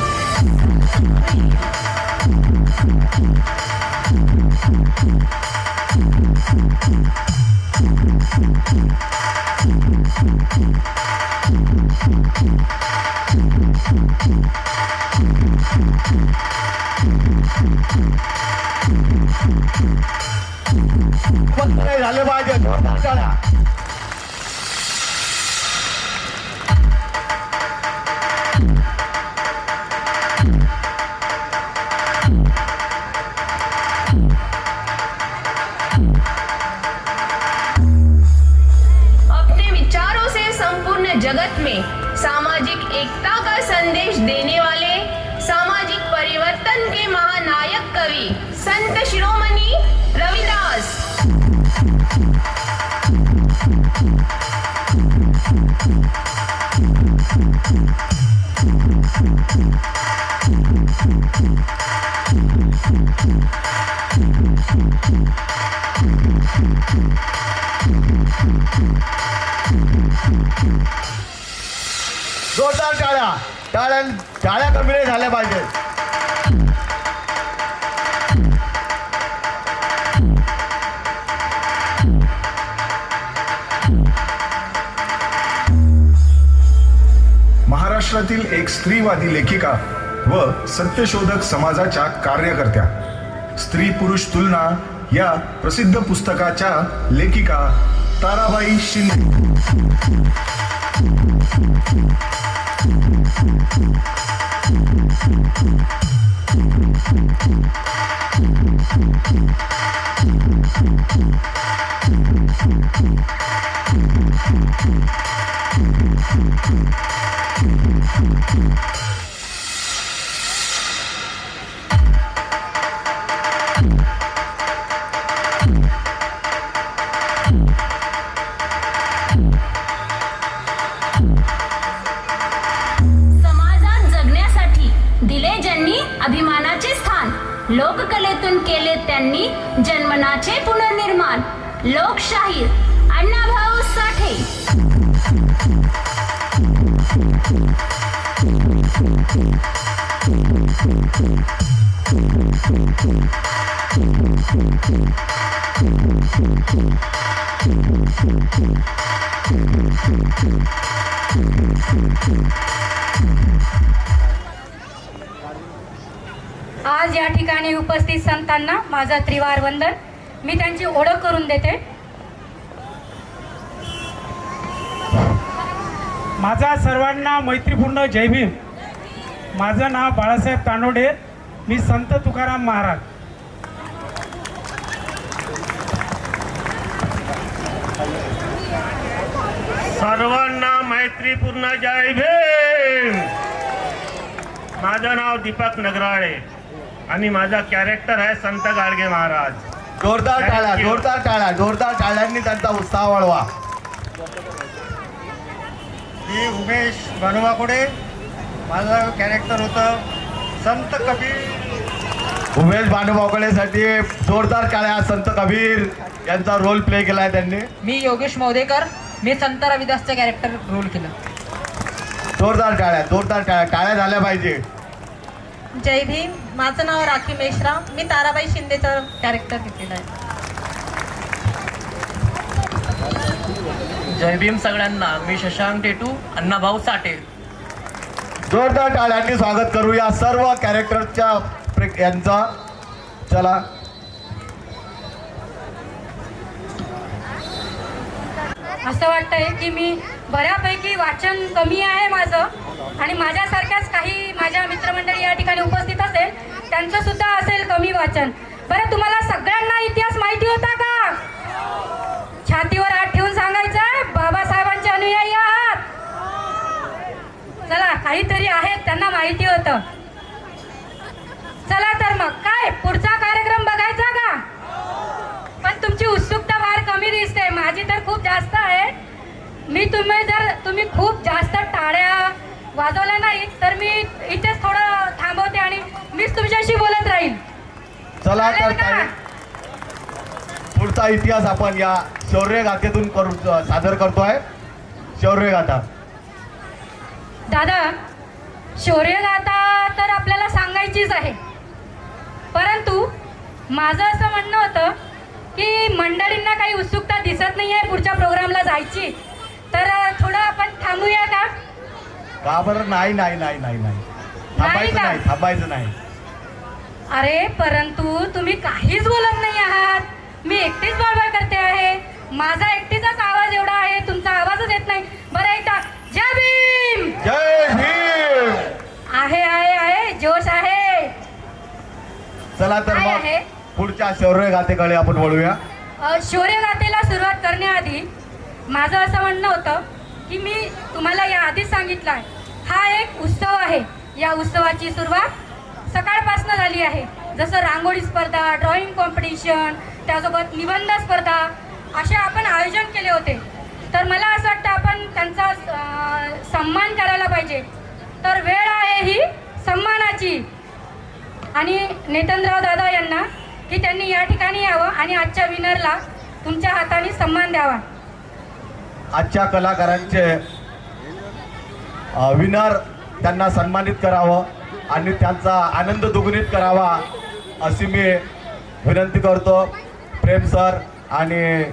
झालं पाहिजे. जोरदार टाळ्या. अपने विचारों से संपूर्ण जगत में सामाजिक एकता का संदेश देने वाले सामाजिक परिवर्तन के महानायक कवि संत शिरोमणि रविदास। जोरदार टाळ्या टाळ्या टाळ्या कमी नाही झाल्या पाहिजे. महाराष्ट्रातील एक स्त्रीवादी लेखिका व सत्यशोधक समाजाच्या कार्यकर्त्या, स्त्री पुरुष तुलना या प्रसिद्ध पुस्तकाच्या लेखिका ताराबाई शिंदे. समाजात जगण्यासाठी दिले ज्यांनी अभिमानाचे स्थान, लोककलेतून केले त्यांनी जन्मनाचे पुनर्निर्माण. लोकशाहीर अण्णाभाऊ साठे. आज या ठिकाणी उपस्थित संतांना माझा त्रिवार वंदन. मी त्यांची ओळख करून देते. माझा सर्वांना मैत्रीपूर्ण जय भीम. माझं नाव बाळासाहेब तानोडे. मी संत तुकाराम महाराज. सर्वांना मैत्रीपूर्ण जय भीम. माझं नाव दीपक नगराळे आणि माझा कॅरेक्टर आहे संत गाडगे महाराज. जोरदार टाळ्या जोरदार टाळ्या जोरदार टाळ्यांनी त्यांचा उत्साह वाढवा. मी उमेश भानुवाकुडे. माझं कॅरेक्टर होतं संत कबीर. उमेश भानुभावकडेसाठी जोरदार टाळ्या. संत कबीर यांचा रोल प्ले केलाय त्यांनी. मी योगेश मौदेकर. मी संत रविदासचं कॅरेक्टर रोल केलं. जोरदार टाळ्या जोरदार टाळ्या टाळ्या झाल्या पाहिजे. जय भीम. माझं नाव राखी मेश्राम. मी ताराबाई शिंदेचं कॅरेक्टर घेतलेलं आहे. जय भीम सगळ्यांना. मी शशांक टेटू. अण्णाभाऊ साठे. जोरदार टाळ्यांनी स्वागत करूया सर्व कॅरेक्टरच्या यांचा. चला असं वाटतंय की मी बऱ्यापैकी वाचन कमी आहे माझं, आणि माझ्यासारख्याच काही माझ्या मित्रमंडळी या ठिकाणी उपस्थित असेल त्यांचं सुद्धा असेल कमी वाचन. बरं, तुम्हाला सगळ्यांना इतिहास माहिती होता का? छातीवर हात ठेवून सांगायचं बाबासाहेबांचे अनुयायी आहात. चला, काहीतरी आहेत त्यांना माहिती होतं. चला तर मग काय पुढचा कार्यक्रम बघायचा का? पण तुमची उत्सुकता फार कमी दिसते. माझी तर खूप जास्त आहे. तुम्ही खूप जास्त टाळ्या वाजवल्या नाही तर मी इथेच थोडं थांबवते आणि मीच तुमच्याशी बोलत राहील. चला तर पुढचा इतिहास आपण या शौर्य गाथेतून सादर करतोय. शौर्य गाथा. दादा, शौर्यगाथा तर आपल्याला सांगायचीच आहे, परंतु माझं असं म्हणणं होतं की मंडळींना काही उत्सुकता दिसत नाही आहे पुढच्या प्रोग्रामला जायची, तर थोडं आपण थांबूया का? का बरं? नाही नाही नाही नाही नाही थांबायचं नाही थांबायचं नाही. अरे परंतु तुम्ही काहीच बोलत नाही आहात. मी एकटीच बडबड करते आहे. माझा एकटीचाच आवाज एवढा आहे, तुमचा आवाजच येत नाही. बरं, एकदा जय भीम. जय भीम. आहे आहे आहे जोश आहे. चला तर मग पुढच्या शौर्य गाथेकडे आपण वळूया. शौर्यगाथेला सुरुवात करण्याआधी माझं असं म्हणणं होतं की मी तुम्हाला याआधी सांगितलं आहे, हा एक उत्सव आहे. या उत्सवाची सुरुवात सकाळपासून झाली आहे. जसं रांगोळी स्पर्धा, ड्रॉइंग कॉम्पिटिशन, त्यासोबत निबंध स्पर्धा असे आपण आयोजन केले होते. तर मला असं वाटतं आपण त्यांचा सन्मान करायला पाहिजे. तर वेळ आहे ही सन्मानाची आणि नेतनराव दादा यांना की त्यांनी या ठिकाणी यावं आणि आजच्या विनरला तुमच्या हाताने सन्मान द्यावा. आजच्या कलाकारांचे विनर त्यांना सन्मानित करावं आणि त्यांचा आनंद दुगुणित करावा अशी मी विनंती करतो. प्रेम सर आणि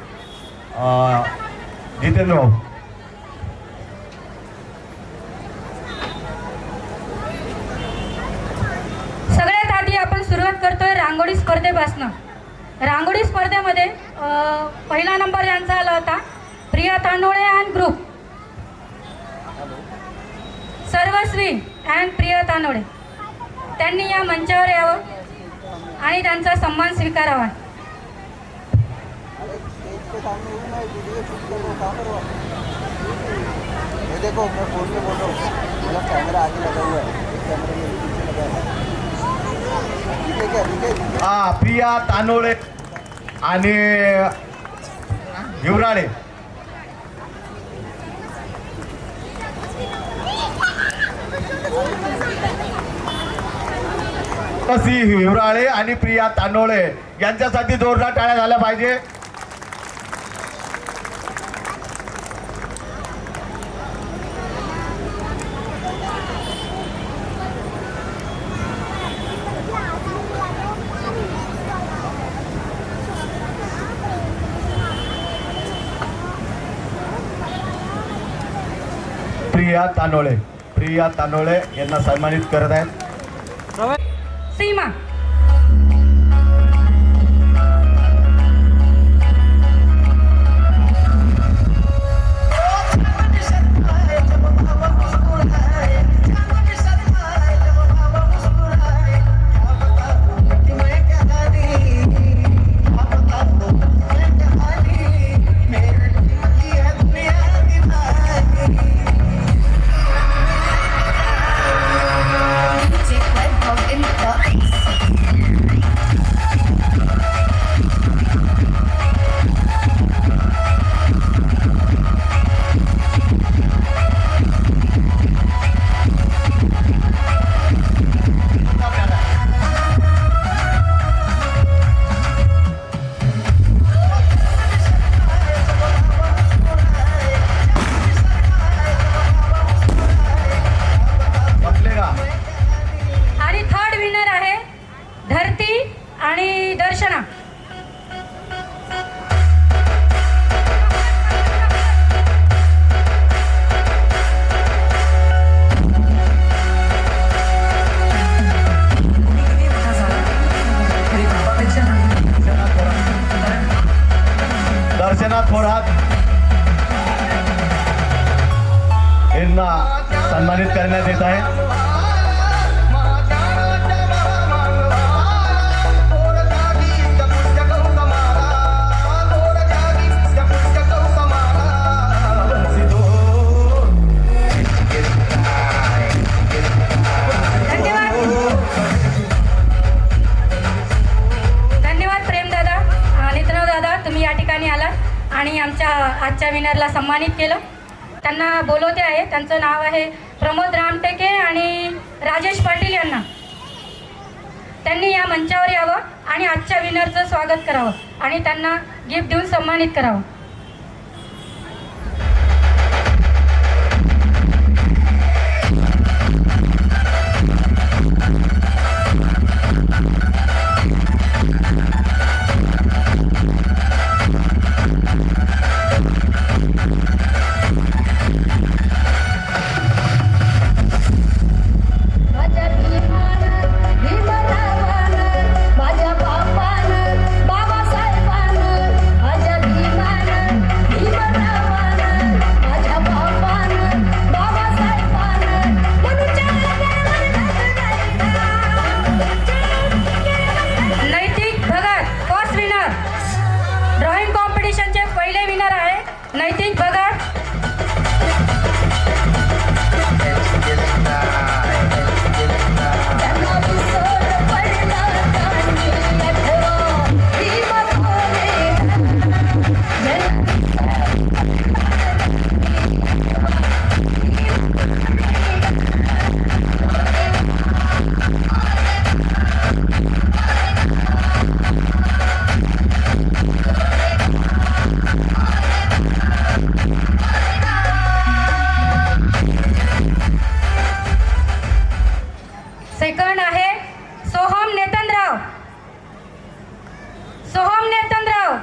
जितेंद्र भाऊ. सगळ्यात आधी आपण सुरुवात करतोय रांगोळी स्पर्धेपासून. रांगोळी स्पर्धेमध्ये पहिला नंबर यांचा आला होता प्रिया तांडोळे अँड ग्रुप. सर्वश्री अँड प्रिया तांडोळे त्यांनी या मंचावर यावं आणि त्यांचा सन्मान स्वीकारावा. देखो मैं फोन में बोल रहा हूँ, मेरा कैमरा आगे लगा हुआ है, कैमरे में पीछे लगा है. ठीक है. प्रिया तांडोळे आणि हिवराळे. हिवराळे आणि प्रिया तांडोळे यांच्यासाठी जोरदार टाळ्या झाल्या पाहिजे. प्रिया तांडोळे यांना सन्मानित करत आहेत. सीमा. आणि थर्ड विनर आहे धरती आणि दर्शना. दर्शना थोरात यांना सन्मानित करण्यात येत आहे. धन्यवाद प्रेम दादा, नितनराव दादा, तुम्ही या ठिकाणी आलात आणि आमच्या आजच्या विनरला सन्मानित केलं. त्यांना बोलवते आहे. त्यांचं नाव आहे प्रमोद रामटेके आणि राजेश पाटील यांना. त्यांनी या मंचावर यावं आणि आजच्या विनरचं स्वागत करावं आणि त्यांना गिफ्ट देऊन सन्मानित करावं. ड्रॉइंग नैतिक भगत सेकंड आहे सोहम नेतनराव. सोहम नेतनराव.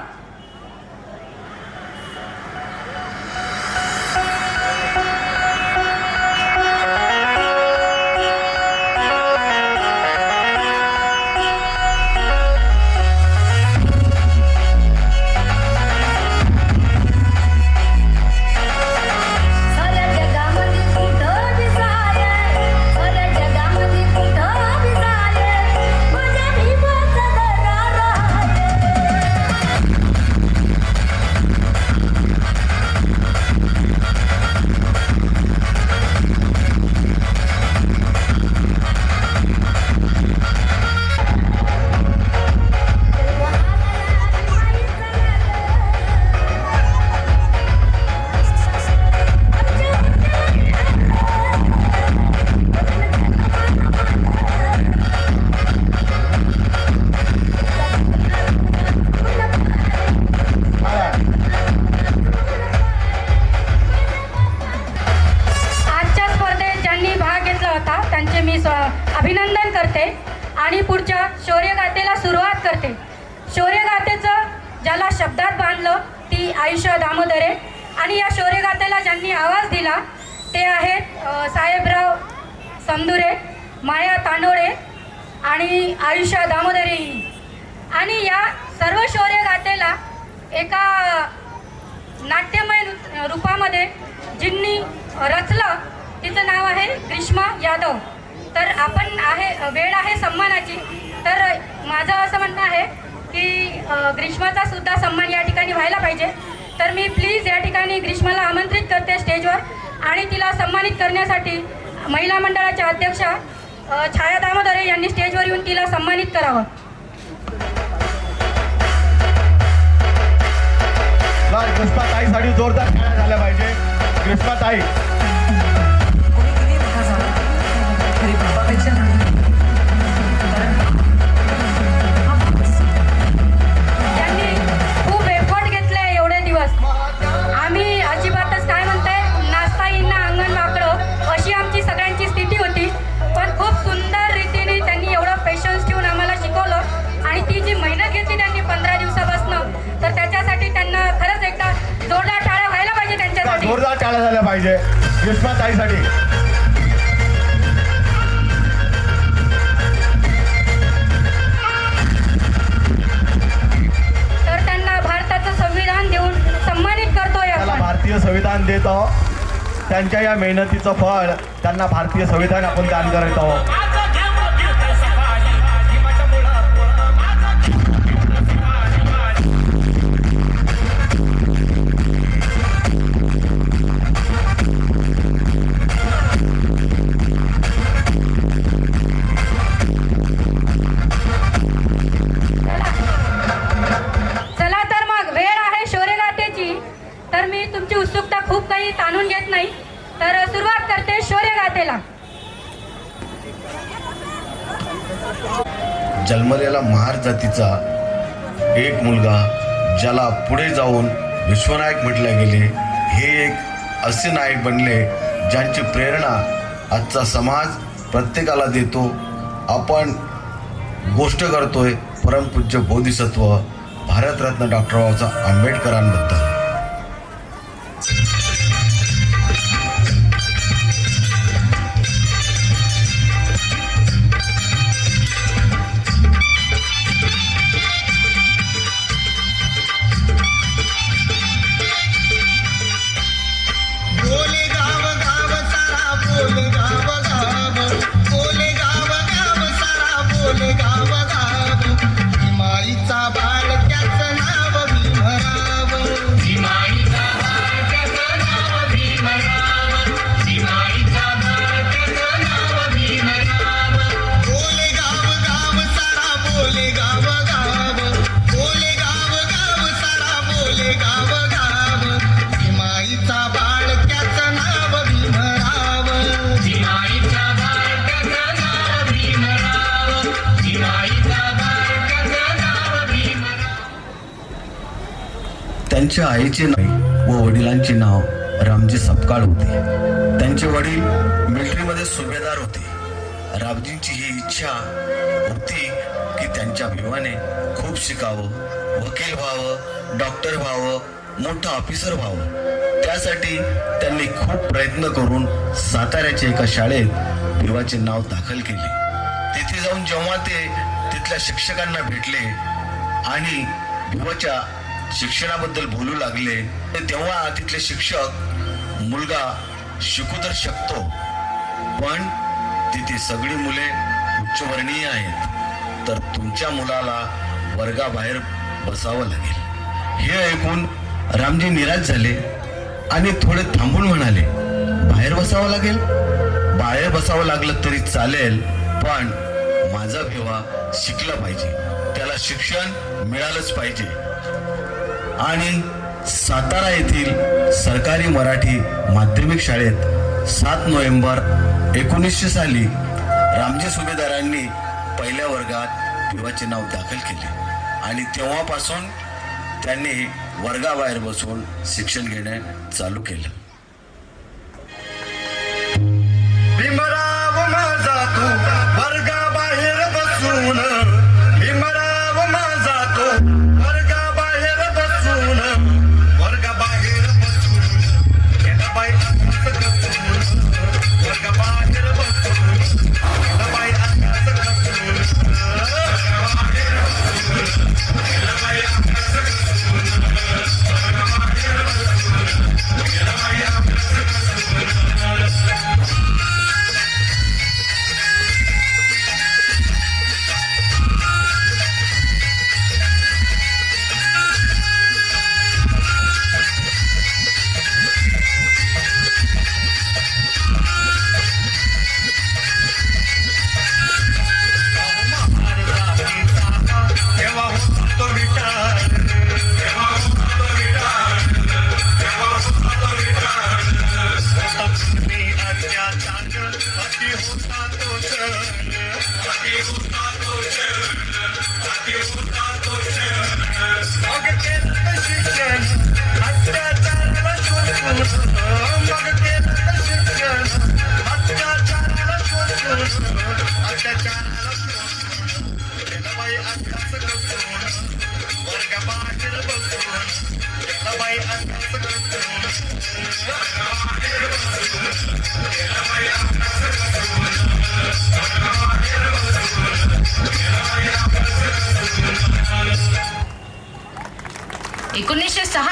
त्यांचे मी अभिनंदन करते आणि पुढच्या शौर्यगाथेला सुरुवात करते. शौर्यगाथेचं ज्याला शब्दात बांधलं ती आयुष्य दामोदरे आणि या शौर्यगाथेला ज्यांनी आवाज दिला ते आहेत साहेबराव समदुरे, माया तांडोळे आणि आयुष्य दामोदरे. आणि या सर्व शौर्यगाथेला एका नाट्यमय रूपामध्ये जिन्नी रचलं तिचं नाव आहे ग्रीष्मा यादव. तर आपण वेळ आहे सन्मानाची, तर माझं असं म्हणणं आहे की ग्रीष्माचा सुद्धा सन्मान या ठिकाणी व्हायला पाहिजे. तर मी प्लीज या ठिकाणी ग्रीष्माला आमंत्रित करते स्टेजवर आणि तिला सन्मानित करण्यासाठी महिला मंडळाच्या अध्यक्षा छाया दामोदरे यांनी स्टेजवर येऊन तिला सन्मानित करावं. ग्रीष्माताईसाठी जोरदार टाळ्या झाल्या पाहिजे. ग्रीष्माताई त्यांनी खूप एफर्ट घेतले एवढे दिवस. आम्ही अजिबातच काय म्हणते नाचता येईना अंगण वाकडं अशी आमची सगळ्यांची स्थिती होती. पण खूप सुंदर रीतीने त्यांनी एवढं पेशन्स ठेवून आम्हाला शिकवलं आणि ती जी मेहनत घेतली त्यांनी 15 दिवसापासून, तर त्याच्यासाठी त्यांना खरंच एकदा जोरदार टाळ्या व्हायला पाहिजे त्यांच्यासाठी. जोरदार टाळ्या झाल्या पाहिजे ग्रीष्माताईसाठी. तर त्यांना भारताचं संविधान देऊन सन्मानित करतोय आपण. भारतीय संविधान देत आहोत. त्यांच्या या मेहनतीचं फळ त्यांना भारतीय संविधान आपण दान करत आहोत. चला तर मग वेळ आहे शौर्यगाथेची. तर मी तुमची उत्सुकता खूप काही ताणून घेत नाही, तर सुरुवात करते शौर्यगाथेला. जन्मलेला महार जातीचा एक मुलगा ज्याला पुढे जाऊन विश्वनायक म्हटले गेले, हे एक असे नायक बनले ज्यांची प्रेरणा आजचा समाज प्रत्येकाला देतो. आपण गोष्ट करतोय परमपूज्य बोधिसत्व भारतरत्न डॉक्टर बाबासाहेब आंबेडकरांबद्दल. माईचा बाळ त्याचं नाव भीमराव. फिरले गाव गाव सीमाईचा बाळ त्याचं नाव भीमराव सीमाईचा बाळ त्याचं नाव भीमराव सीमाईचा बाळ त्याचं नाव भीमराव. त्यांच्या आईचे नाव व वडिलांचे नाव रामजी सपकाळ होते. त्यांचे वडील मिलिटरीमध्ये सुभेदार होते. रामजींची ही इच्छा होती की त्यांच्या भीमाने खूप शिकावं, वकील व्हावं, डॉक्टर व्हावं, मोठं ऑफिसर व्हावं. त्यासाठी त्यांनी खूप प्रयत्न करून साताऱ्याच्या एका शाळेत भीमाचे नाव दाखल केले. तिथे जाऊन जेव्हा ते तिथल्या शिक्षकांना भेटले आणि भीमाच्या शिक्षणाबद्दल बोलू लागले तेव्हा तिथले शिक्षक, मुलगा शिकू तर शकतो पण तिथे सगळी मुले उच्चवर्णीय आहेत, तर तुमच्या मुलाला वर्गाबाहेर बसावं लागेल. हे ऐकून रामजी निराश झाले आणि थोडे थांबून म्हणाले, बाहेर बसावं लागेल? बाहेर बसावं लागलं तरी चालेल, पण माझा भिवा शिकला पाहिजे, त्याला शिक्षण मिळालंच पाहिजे. आणि सातारा येथील सरकारी मराठी माध्यमिक शाळेत 7 नोव्हेंबर 1900 साली रामजी सुभेदारांनी पहिल्या वर्गात भिवाचे नाव दाखल केले आणि तेव्हापासून त्यांनी वर्गाबाहेर बसून शिक्षण घेणे चालू केलं. भीमराव माझा तू वर्गाबाहेर बसून भीमराव माझा तू वर्गाबाहेर बसून वर्गाबाहेर बसून गेला बाई अभ्यास कसून वर्गाबाहेर बसून गेला बाई अभ्यास कसून वर्गाबाहेर बसून गेला बाई अभ्यास कसून वर्गाबाहेर बसून गेला बाई अभ्यास कसून.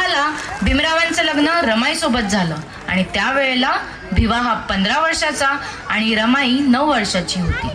ला भीमरावांचं लग्न रमाईसोबत झालं आणि त्यावेळेला भिवा हा 15 वर्षाचा आणि रमाई 9 वर्षाची होती.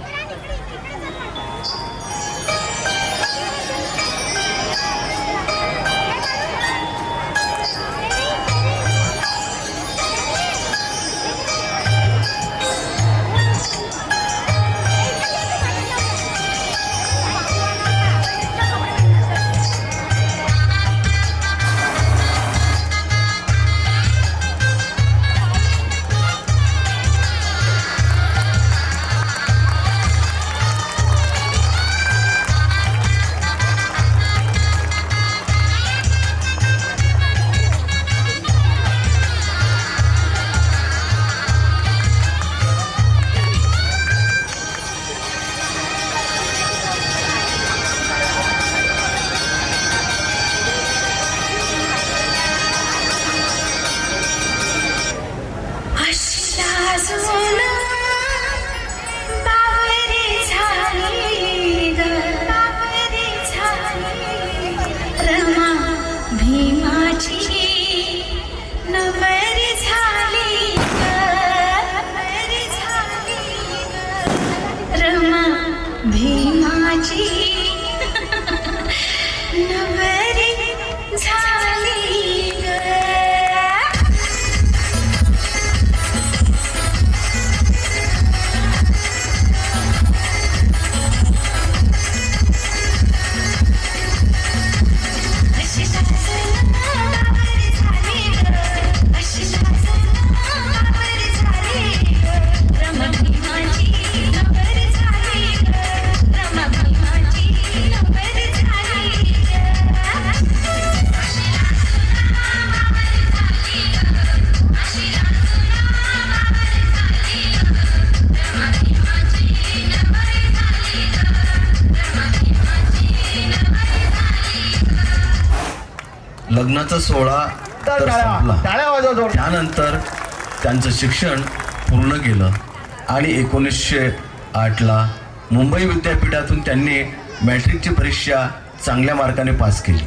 लग्नाचा सोहळा तर संपला. त्यानंतर त्यांचं शिक्षण पूर्ण केलं आणि 1908ला मुंबई विद्यापीठातून त्यांनी मॅट्रिकची परीक्षा चांगल्या मार्काने पास केली.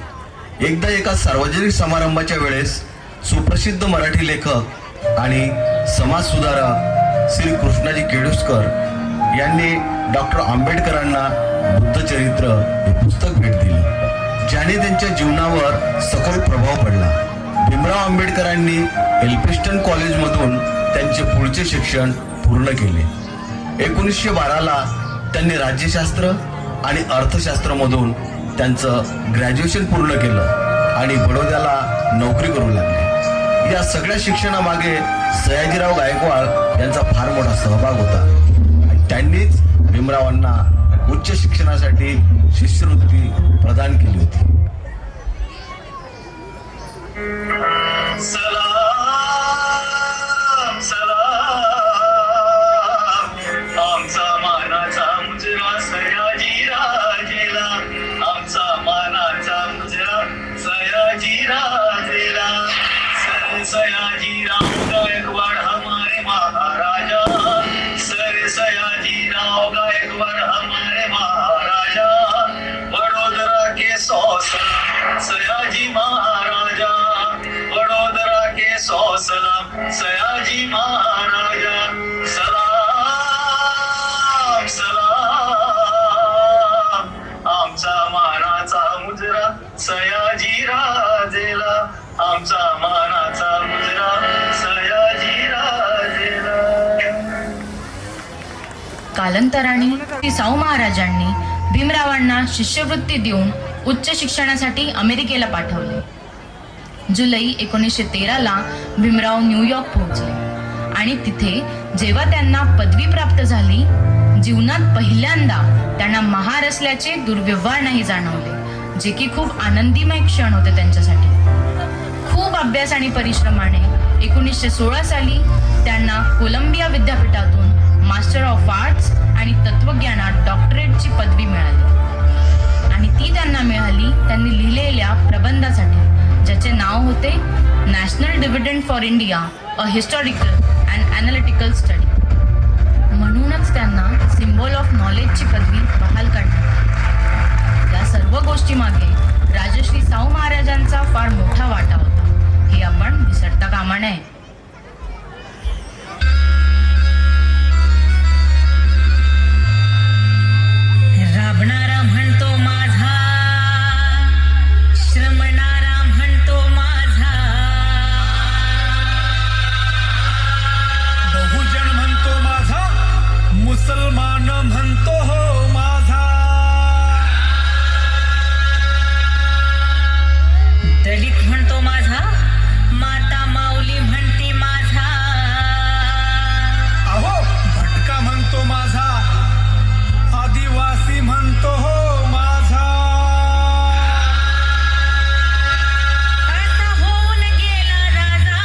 एकदा एका सार्वजनिक समारंभाच्या वेळेस सुप्रसिद्ध मराठी लेखक आणि समाजसुधारक श्री कृष्णाजी केळुस्कर यांनी डॉक्टर आंबेडकरांना बुद्धचरित्र हे पुस्तक भेट दिलं, ज्याने त्यांच्या जीवनावर सखोल प्रभाव पडला. भीमराव आंबेडकरांनी एल्फिस्टन कॉलेजमधून त्यांचे पुढचे शिक्षण पूर्ण केले. 1912ला त्यांनी राज्यशास्त्र आणि अर्थशास्त्रामधून त्यांचं ग्रॅज्युएशन पूर्ण केलं आणि बडोद्याला नोकरी करू लागले. या सगळ्या शिक्षणामागे सयाजीराव गायकवाड यांचा फार मोठा सहभाग होता आणि त्यांनीच भीमरावांना उच्च शिक्षणासाठी शिष्यवृत्ती प्रदान केली होती. आमचा मानाचा मुजरा सयाजी राजेला, आमचा मानाचा मुजरा सयाजी राजेला. सर सयाजीराव गायकवाड हमारे महाराजा, सर सयाजीराव गायकवाड हमारे महाराजा. वडोदरा के 100 सलाम सयाजी महाराजा, वडोदरा के 100 सलाम सयाजी महाराजा. आमचा मानाचा मुजरा सयाजी राजेला, आमचा मानाचा मुजरा सयाजी राजेला. कालांतराने शाहू महाराजांनी भीमरावांना शिष्यवृत्ती देऊन उच्च शिक्षणासाठी अमेरिकेला पाठवले. जुलै 1913ला भीमराव न्यूयॉर्क पोहोचले आणि तिथे जेव्हा त्यांना पदवी प्राप्त झाली, जीवनात पहिल्यांदा त्यांना महार असल्याचे दुर्व्यवहार नाही जाणवले, जे की खूप आनंदीमय क्षण होते त्यांच्यासाठी. खूप अभ्यास आणि परिश्रमाने 1916 साली त्यांना कोलंबिया विद्यापीठातून मास्टर ऑफ आर्ट्स आणि तत्वज्ञानात डॉक्टरेटची पदवी मिळाली आणि ती त्यांना मिळाली त्यांनी लिहिलेल्या प्रबंधासाठी, ज्याचे नाव होते national dividend for India, a historical and analytical study. म्हणूनच त्यांना सिम्बॉल ऑफ नॉलेजची पदवी बहाल करण्यात. या सर्व गोष्टी मागे राजश्री शाहू महाराजांचा फार मोठा वाटा होता, हे आपण विसरता कामा नये. राबणारा म्हणतो माझा, श्रमणारा म्हणतो माझा, बहुजन म्हणतो माझा, मुसलमान म्हणतो हो माझा. दलित म्हणतो माझा, माता माऊली म्हणते माझा. अहो भटका म्हणतो माझा, आदिवासी म्हणतो हो माझा. असा होऊन गेला राजा,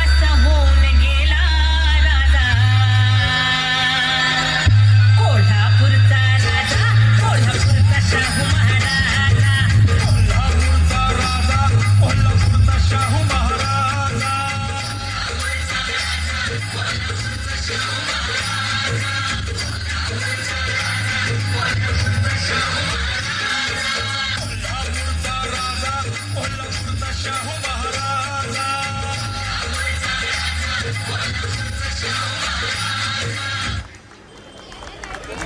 असा होऊन गेला राजा. कोल्हापूरचा राजा, कोल्हापूरचा शाहू महाराजा, कोल्हापूरचा राजा, कोल्हापूरचा शाहू महाराजा.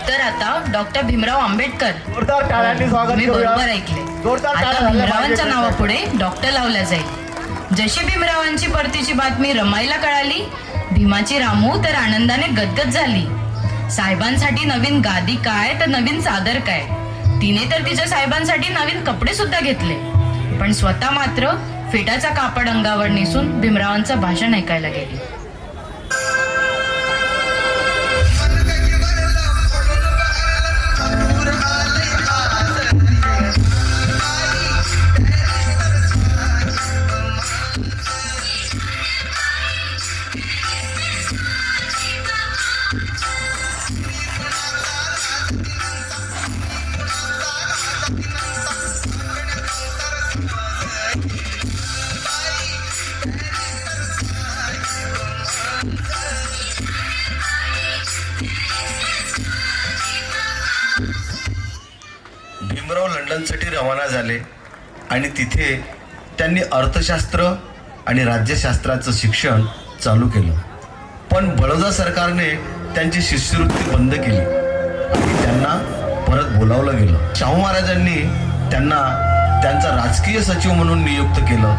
तर आता डॉक्टर भीमराव आंबेडकर. जोरदार टाळ्यांनी स्वागत मी करूया. बरोबर ऐकले. जोरदार टाळ्या आता झाल्या भीमरावांच्या पाहिजेत. नावापुढे डॉक्टर लावला जाईल. जशी भीमरावांची परतीची बातमी रमाईला कळाली, भीमाची रामू तर आनंदाने गदगद झाली. साहेबांसाठी नवीन गादी काय तर नवीन चादर काय, तिने तर तिच्या साहेबांसाठी नवीन कपडे सुद्धा घेतले, पण स्वतः मात्र फेटाचा कापड अंगावर नेसून भीमरावांचं भाषण ऐकायला गेली. रवाना झाले आणि तिथे त्यांनी अर्थशास्त्र आणि राज्यशास्त्राचं शिक्षण चालू केलं. पण बडोदा सरकारने त्यांची शिष्यवृत्ती बंद केली आणि त्यांना परत बोलावलं गेलं. शाहू महाराजांनी त्यांना त्यांचा राजकीय सचिव म्हणून नियुक्त केलं.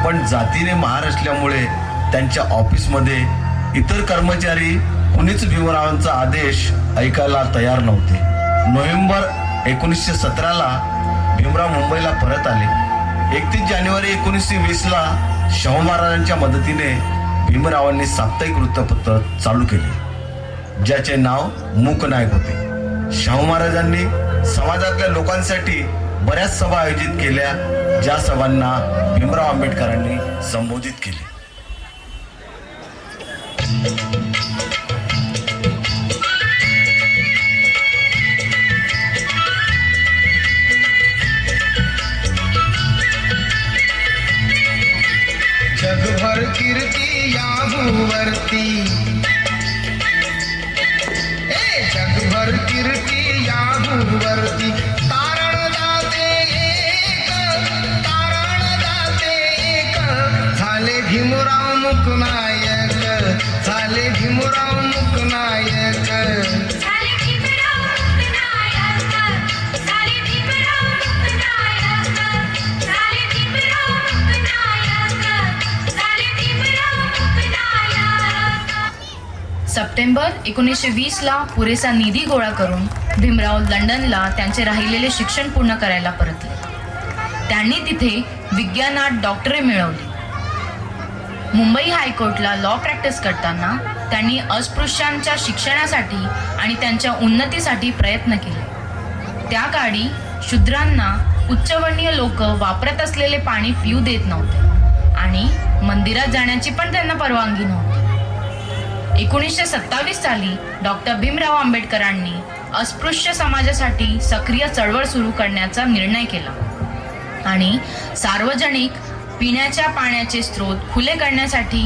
पण जातीने महार असल्यामुळे त्यांच्या ऑफिसमध्ये इतर कर्मचारी कुणीच भीमरावांचा आदेश ऐकायला तयार नव्हते. नोव्हेंबर 1917ला भीमराव मुंबईला परत आले. 31 जानेवारी 1920ला शाहू महाराजांच्या मदतीने भीमरावांनी साप्ताहिक वृत्तपत्र चालू केले, ज्याचे नाव मूकनायक होते. शाहू महाराजांनी समाजातल्या लोकांसाठी बऱ्याच सभा आयोजित केल्या, ज्या सभांना भीमराव आंबेडकरांनी संबोधित केले. जगभर कीर्ती या भूवरती, जगभर कीर्ती या भूवरती, तारण जाते एक, तारण जाते एक, झाले भीमराव मुकनायक, झाले भीमराव मुकनायक. सप्टेंबर 1920ला पुरेसा निधी गोळा करून भीमराव लंडनला त्यांचे राहिलेले शिक्षण पूर्ण करायला परतले. त्यांनी तिथे विज्ञानात डॉक्टरी मिळवली. मुंबई हायकोर्टला लॉ प्रॅक्टिस करताना त्यांनी अस्पृश्यांच्या शिक्षणासाठी आणि त्यांच्या उन्नतीसाठी प्रयत्न केले. त्या काळी शूद्रांना उच्चवर्णीय लोक वापरत असलेले पाणी पिऊ देत नव्हते आणि मंदिरात जाण्याची पण त्यांना परवानगी नव्हती. 1927 साली डॉक्टर भीमराव आंबेडकरांनी अस्पृश्य समाजासाठी सक्रिय चळवळ सुरू करण्याचा निर्णय केला आणि सार्वजनिक पिण्याच्या पाण्याचे स्रोत खुले करण्यासाठी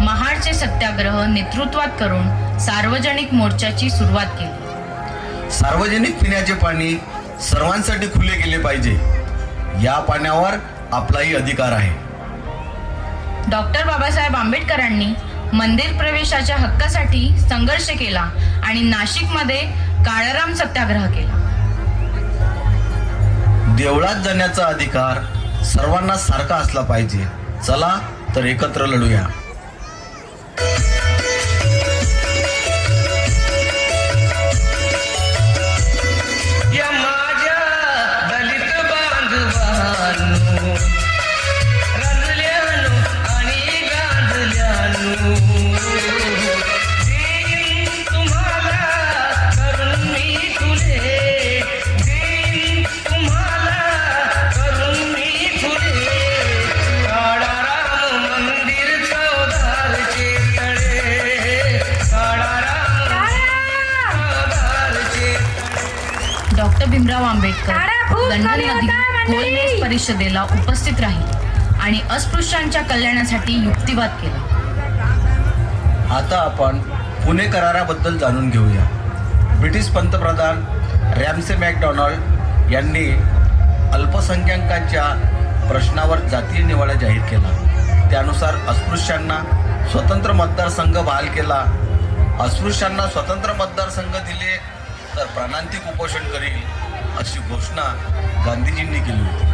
महाडचे सत्याग्रह नेतृत्वात करून सार्वजनिक मोर्चाची सुरुवात केली. सार्वजनिक पिण्याचे पाणी सर्वांसाठी खुले केले पाहिजे. या पाण्यावर आपलाही अधिकार आहे. डॉक्टर बाबासाहेब आंबेडकरांनी मंदिर प्रवेशाच्या हक्कासाठी संघर्ष केला आणि नाशिकमध्ये काळाराम सत्याग्रह केला. देवळात जाण्याचा अधिकार सर्वांना सारखा असला पाहिजे. चला तर एकत्र लढूया. या माझ्या दलित बांधवांनो, रंजल्यानो आणि गांजल्यानो, देईन तुम्हाला करून मी फुले, देईन तुम्हाला करून मी फुले. काळाराम मंदिर चौदारचे तळे, काळाराम चौदारचे. डॉक्टर भीमराव आंबेडकर लंडनमधील गोलमेज परिषदेला उपस्थित राहिले आणि अस्पृश्यांच्या कल्याणासाठी युक्तिवाद केला. आता आपण पुणे कराराबद्दल जाणून घेऊया. ब्रिटिश पंतप्रधान रॅमसे मॅकडॉनल्ड यांनी अल्पसंख्याकांच्या प्रश्नावर जातीय निवाडा जाहीर केला. त्यानुसार अस्पृश्यांना स्वतंत्र मतदारसंघ बहाल केला. अस्पृश्यांना स्वतंत्र मतदारसंघ दिले तर प्राणांतिक उपोषण करील अशी घोषणा गांधीजींनी केली होती.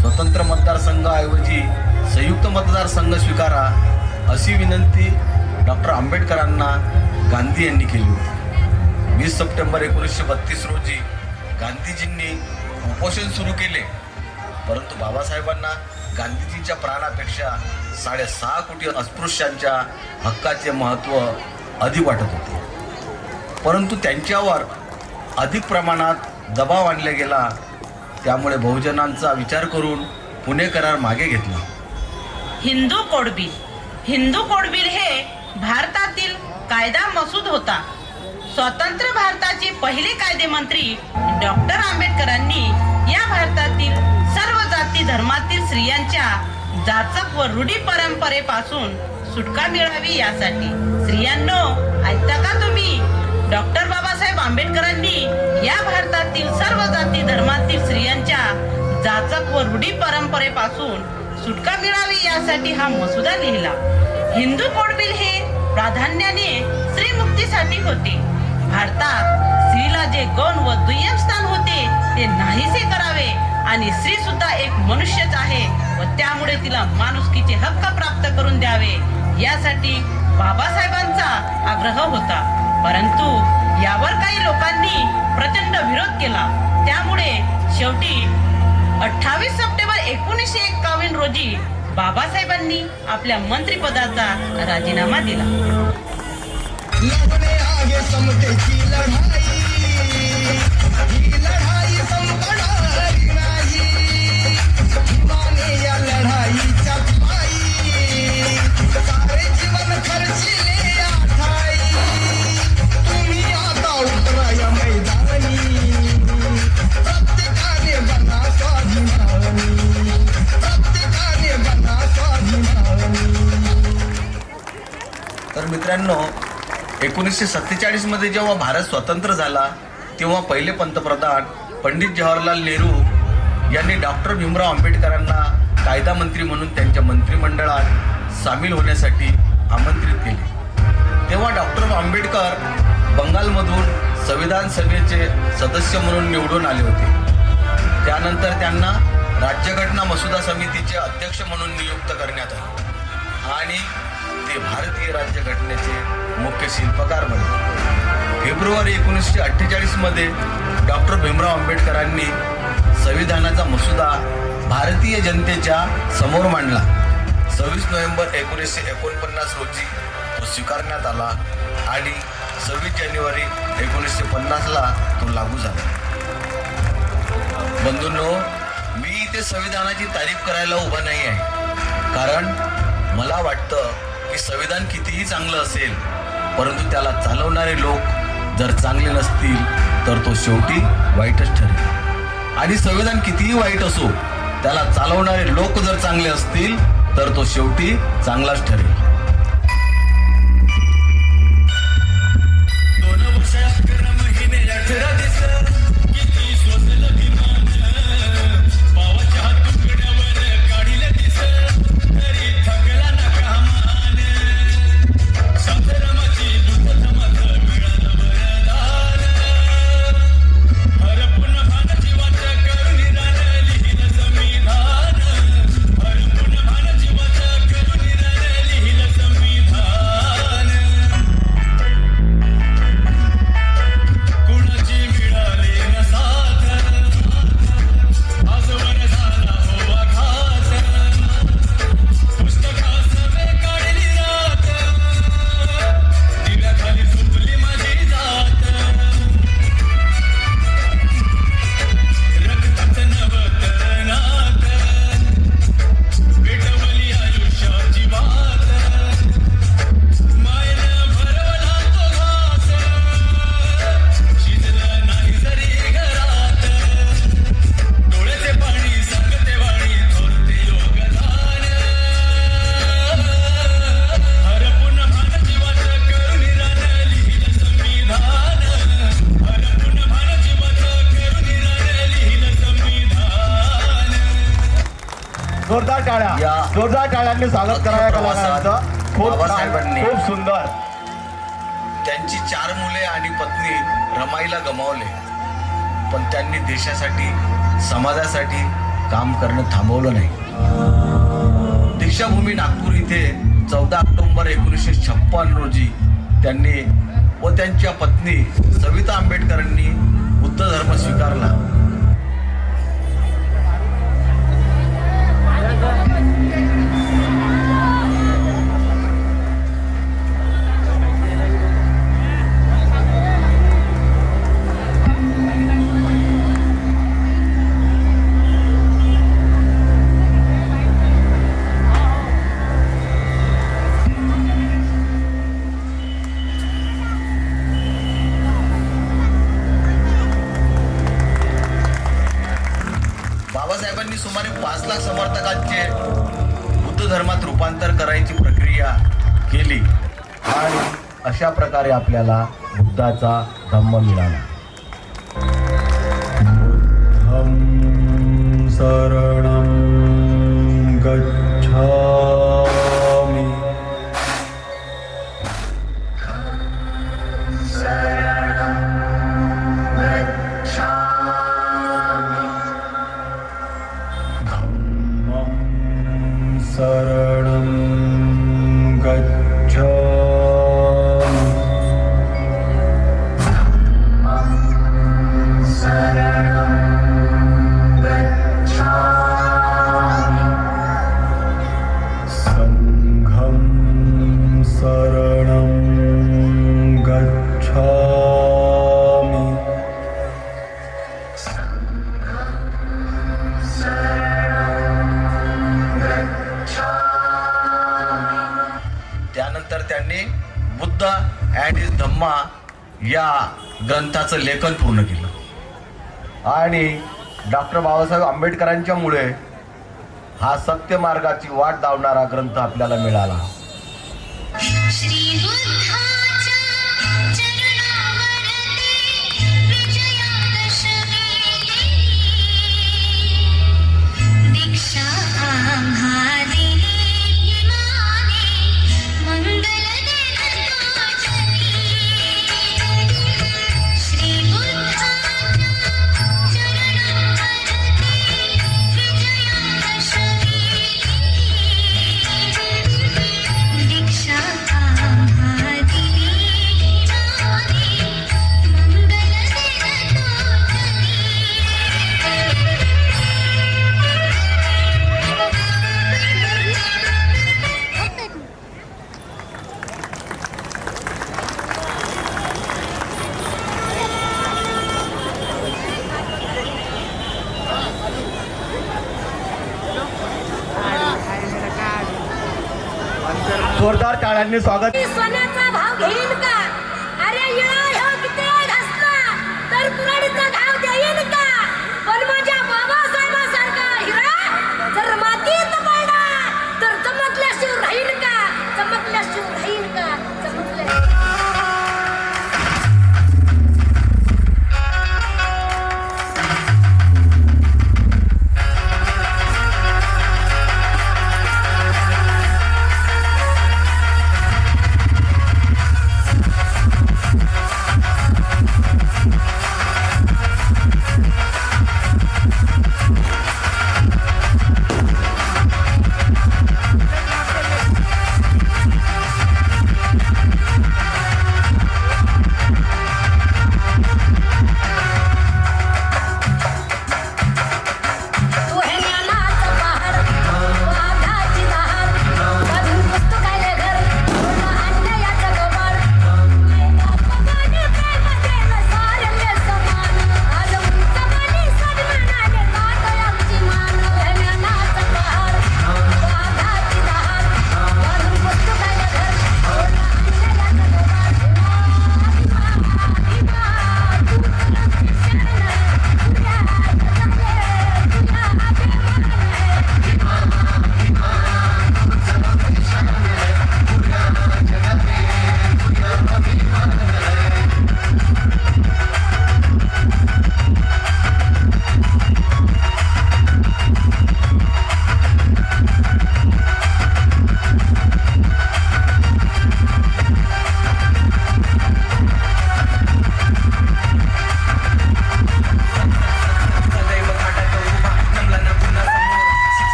स्वतंत्र मतदारसंघाऐवजी संयुक्त मतदारसंघ स्वीकारा अशी विनंती डॉक्टर आंबेडकरांना गांधी यांनी केली होती. 20 सप्टेंबर 1932 रोजी गांधीजींनी उपोषण सुरू केले, परंतु बाबासाहेबांना गांधीजींच्या प्राणापेक्षा 6.5 कोटी अस्पृश्यांच्या हक्काचे महत्त्व अधिक वाटत होते. परंतु त्यांच्यावर अधिक प्रमाणात दबाव आणला गेला. त्यामुळे बहुजनांचा विचार करून पुणे करार मागे घेतला. हिंदू कोड बिल हे भारतातील कायदा मसूद होता. स्वतंत्र भारताचे पहिले कायदेमंत्री डॉक्टर आंबेडकरांनी या भारतातील सर्व जाती धर्मातील स्त्रियांच्या जाचक व रूढी परंपरेपासून सुटका मिळावी यासाठी. स्त्रियांनो, ऐकता का तुम्ही? डॉक्टर बाबासाहेब आंबेडकरांनी या भारतातील सर्व जाती धर्मातील स्त्रियांच्या जाचक व रूढी परंपरेपासून सुटका मिळावी यासाठी हा मसुदा लिहिला. हिंदू कोड बिल हे प्राधान्याने स्त्री मुक्तीसाठी होते. भारतात स्त्रीला जे गौण व दुय्यम स्थान होते ते नाहीसे करावे आणि स्त्री सुद्धा एक मनुष्यच आहे व त्यामुळे तिला माणुसकीचे हक्क प्राप्त करून द्यावे यासाठी बाबासाहेबांचा आग्रह होता. परंतु यावर काही लोकांनी प्रचंड विरोध केला. त्यामुळे शेवटी 28 सप्टेंबर 1951 रोजी बाबासाहेबांनी आपल्या मंत्रिपदाचा राजीनामा दिला. समतेची लढाई ही लढाई संपणार नाही. जीवाने या लढाईच्या पायी सारे जीवन खर्चिले आठाई. तुम्ही आता उतरा या मैदानी, प्रत्येकाने बना स्वाभिमानी, प्रत्येकाने बना स्वाभिमानी. तर मित्रांनो, 1947 मध्ये जेव्हा भारत स्वतंत्र झाला तेव्हा पहिले पंतप्रधान पंडित जवाहरलाल नेहरू यांनी डॉक्टर भीमराव आंबेडकरांना कायदा मंत्री म्हणून त्यांच्या मंत्रिमंडळात सामील होण्यासाठी आमंत्रित केले. तेव्हा डॉक्टर आंबेडकर बंगालमधून संविधान सभेचे सदस्य म्हणून निवडून आले होते. त्यानंतर त्यांना राज्यघटना मसुदा समितीचे अध्यक्ष म्हणून नियुक्त करण्यात आले आणि ते भारतीय राज्यघटनेचे मुख्य शिल्पकार बनले. फेब्रुवारी 1948 मध्ये डॉक्टर भीमराव आंबेडकरांनी संविधानाचा मसुदा भारतीय जनतेच्या समोर मांडला. 26 नोव्हेंबर 1949 रोजी तो स्वीकारण्यात आला आणि 26 जानेवारी 1950ला तो लागू झाला. बंधूंनो, मी इथे संविधानाची तारीफ करायला उभा नाही आहे, कारण मला वाटतं की संविधान कितीही चांगलं असेल परंतु त्याला चालवणारे लोक जर चांगले नसतील तर तो शेवटी वाईटच ठरेल. आणि संविधान कितीही वाईट असो त्याला चालवणारे लोक जर चांगले असतील तर तो शेवटी चांगलाच ठरेल. जोरदार टाळ्यांनी स्वागत करायला बाबासाहेबांनी खूप सुंदर. त्यांची 4 मुले आणि पत्नी रमाईला गमावले, पण त्यांनी देशासाठी समाजासाठी काम करणं थांबवलं नाही. दीक्षाभूमी नागपूर इथे 14 ऑक्टोबर 1956 रोजी त्यांनी व त्यांच्या पत्नी सविता आंबेडकरांनी बुद्ध धर्म स्वीकारला. बाबासाहेबांनी सुमारे 5 लाख समर्थकांचे बुद्ध धर्मात रूपांतर करायची प्रक्रिया केली आणि अशा प्रकारे आपल्याला बुद्धाचा धम्म मिळाला. बुद्धं शरणं गच्छामि धम्मं शरणं गच्छामि संघं शरणं गच्छामि त्यानंतर त्यांनी बुद्ध अँड हिज धम्मा या ग्रंथाचं लेखन पूर्ण केलं आणि डॉक्टर बाबासाहेब आंबेडकरांच्यामुळे हा सत्य मार्गाची वाट दावणारा ग्रंथ आपल्याला मिळाला. जोरदार टाळ्यांनी स्वागत. सोन्याचा भाव घेईन का? अरे येळा ह्यो किती घासला तर कुऱ्हाडीचा घाव देईन का? पण माझ्या बाबासाहेबासारखा हिरा जर मातीत पडला तर चमकल्याशिवाय राहील का? चमकल्याशिवाय राहील का?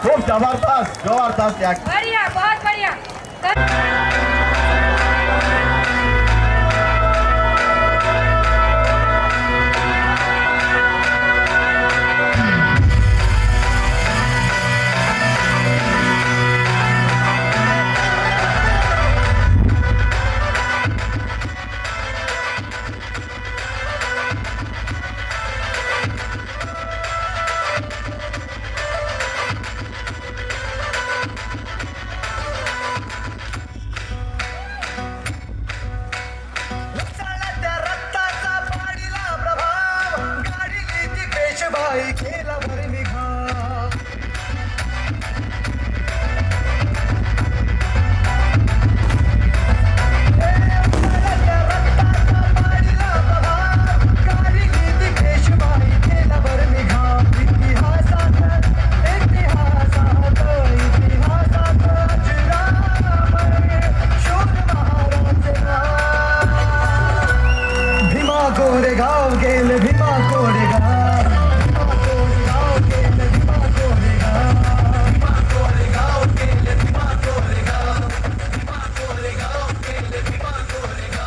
खूप जबरदस्त बढ़िया, बहुत बढ़िया। कोरेगाव गेले भीमा कोरेगाव, भीमा कोरेगाव गेले भीमा कोरेगाव, भीमा कोरेगाव गेले भीमा कोरेगाव, भीमा कोरेगाव गेले भीमा कोरेगाव.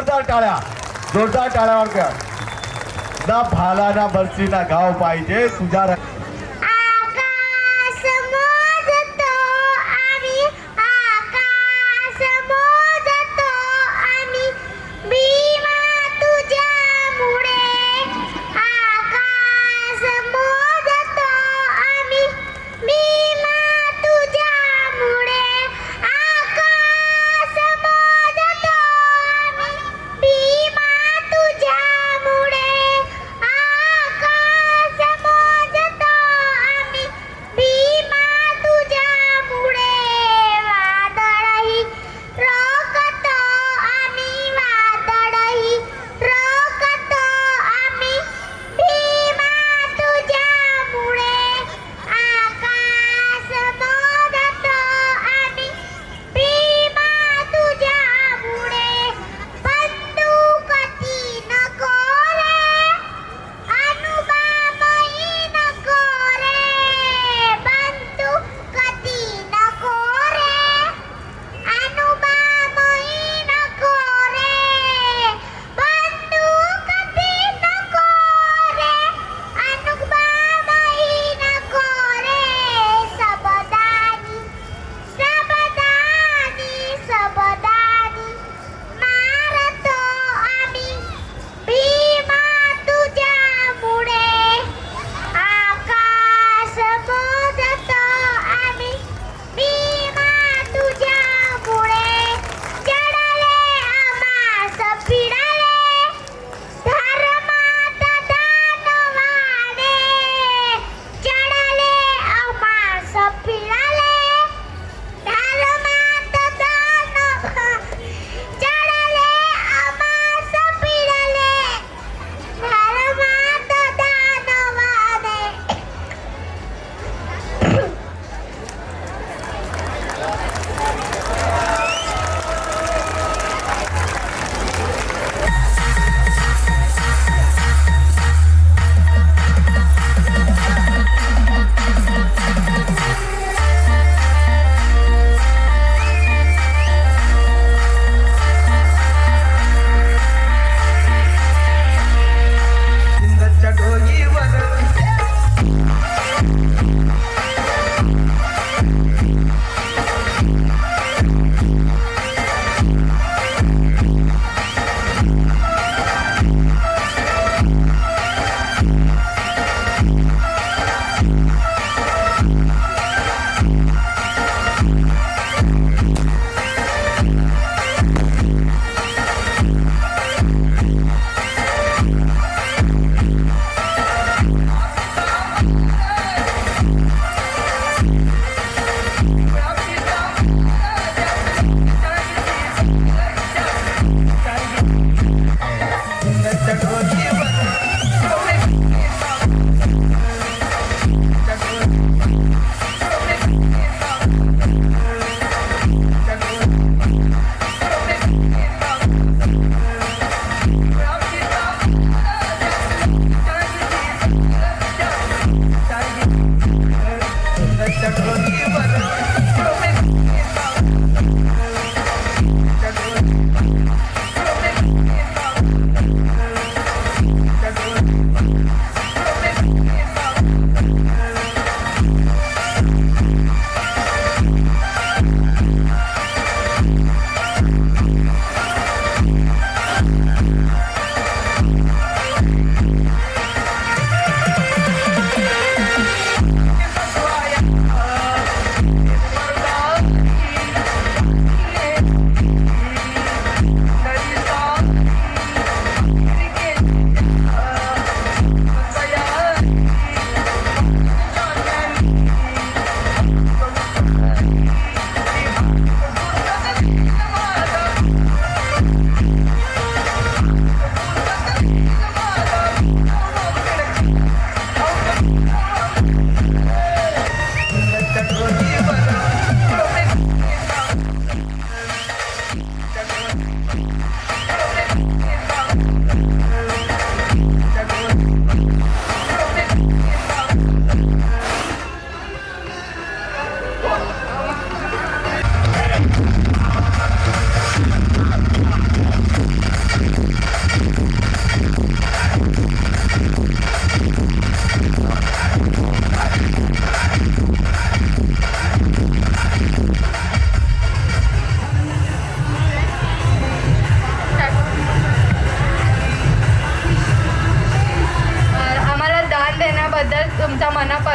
जोरदार टाळ्या, जोरदार टाळ्या वाजवा. ना भाला ना बरसी ना गाव पाहिजे तुझ्या आकाश मोजतो आम्ही, आकाश मोजतो आम्ही, भीमा तुझ्यामुळे. आकाश मोजतो आम्ही, भीमा तुझ्यामुळे. आकाश मोजतो आम्ही, भीमा तुझ्यामुळे. आकाश मोजतो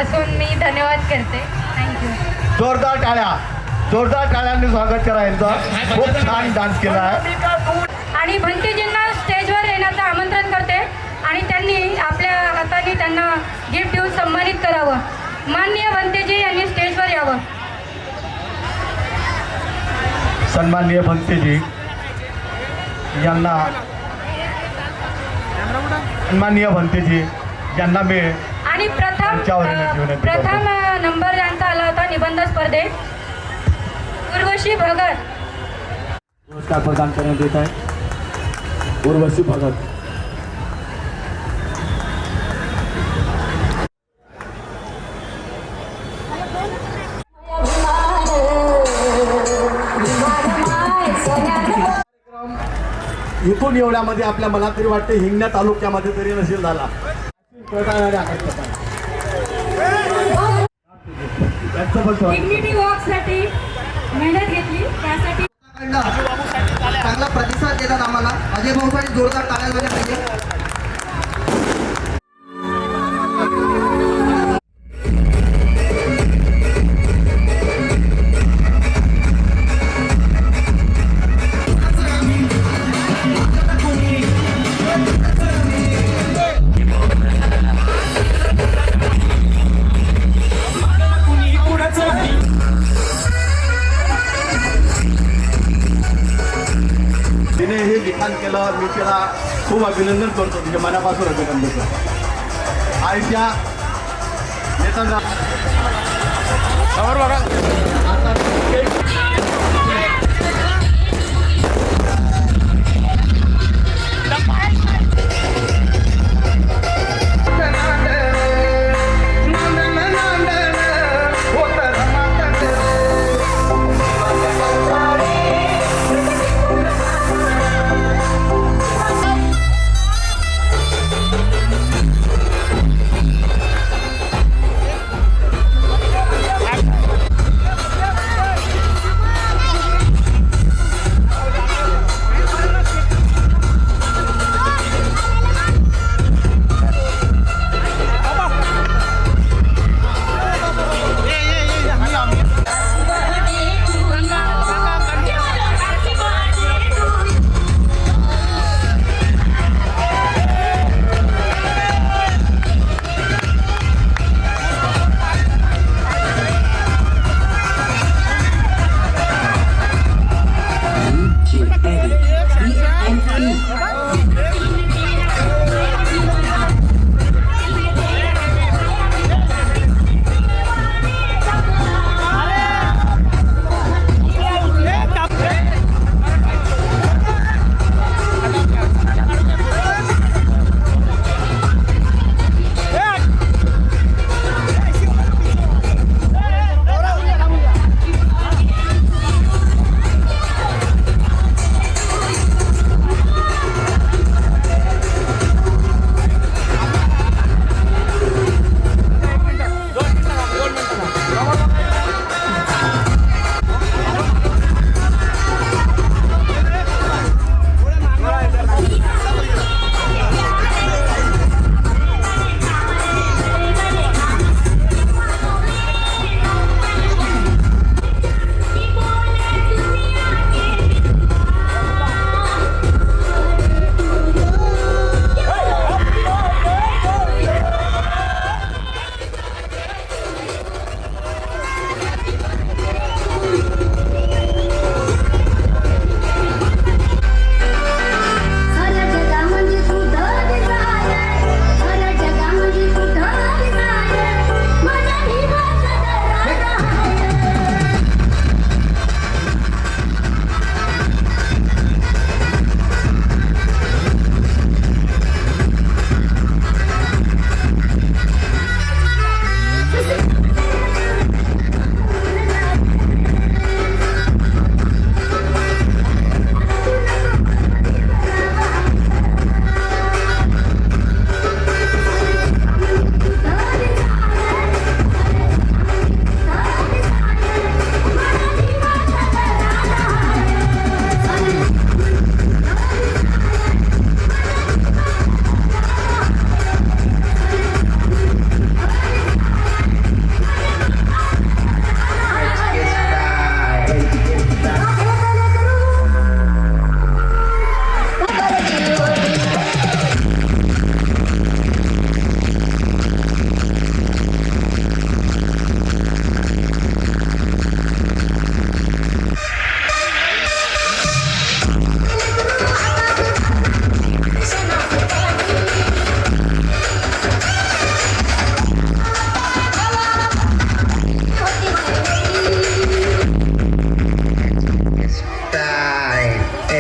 मनापासून मी धन्यवाद करते. थँक्यू. जोरदार टाळ्यांनी स्वागत करा यांचं. खूप छान डान्स केला आहे. आणि भंतेजींना स्टेजवर येण्याचं आमंत्रण करते आणि त्यांनी आपल्या हाताने त्यांना गिफ्ट देऊन सन्मानित करावं. माननीय भंतेजी यांनी स्टेजवर यावं. सन्माननीय भंतेजी यांना मी आणि प्रथम नंबर यांचा आला होता निबंध स्पर्धेत उर्वशी भगत. पुरस्कार प्रदान करण्यात येत आहे. उर्वशी भगत. इथून एवढ्यामध्ये आपल्या मला तरी वाटते हिंगण्या तालुक्यामध्ये तरी नसेल झाला. डिग्निटी वॉकसाठी मेहनत घेतली त्यासाठी चांगला प्रतिसाद देतात आम्हाला. अजय भाऊसाठी जोरदार टाळ्या झाल्या पाहिजे. तिने हे लिखाण केलं. मी तिला खूप अभिनंदन करतो. तुझ्या मनापासून अभिनंदन करतो. आयच्या नेत्यांना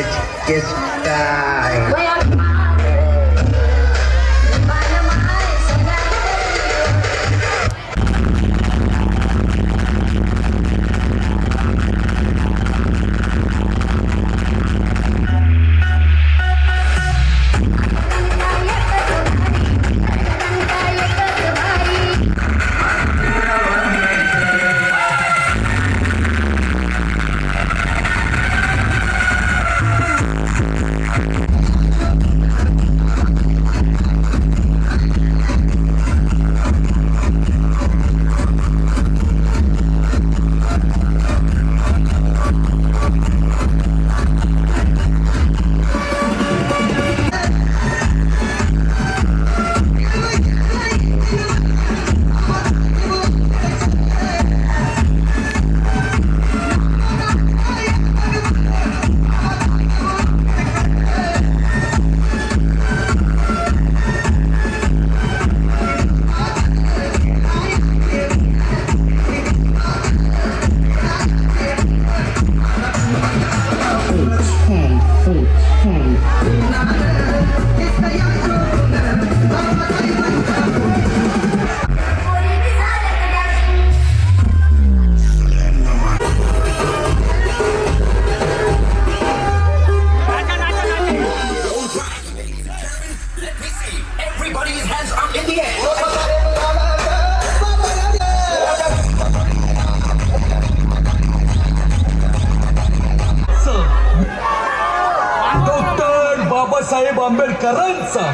sketch time. डॉक्टर बाबासाहेब आंबेडकरांचा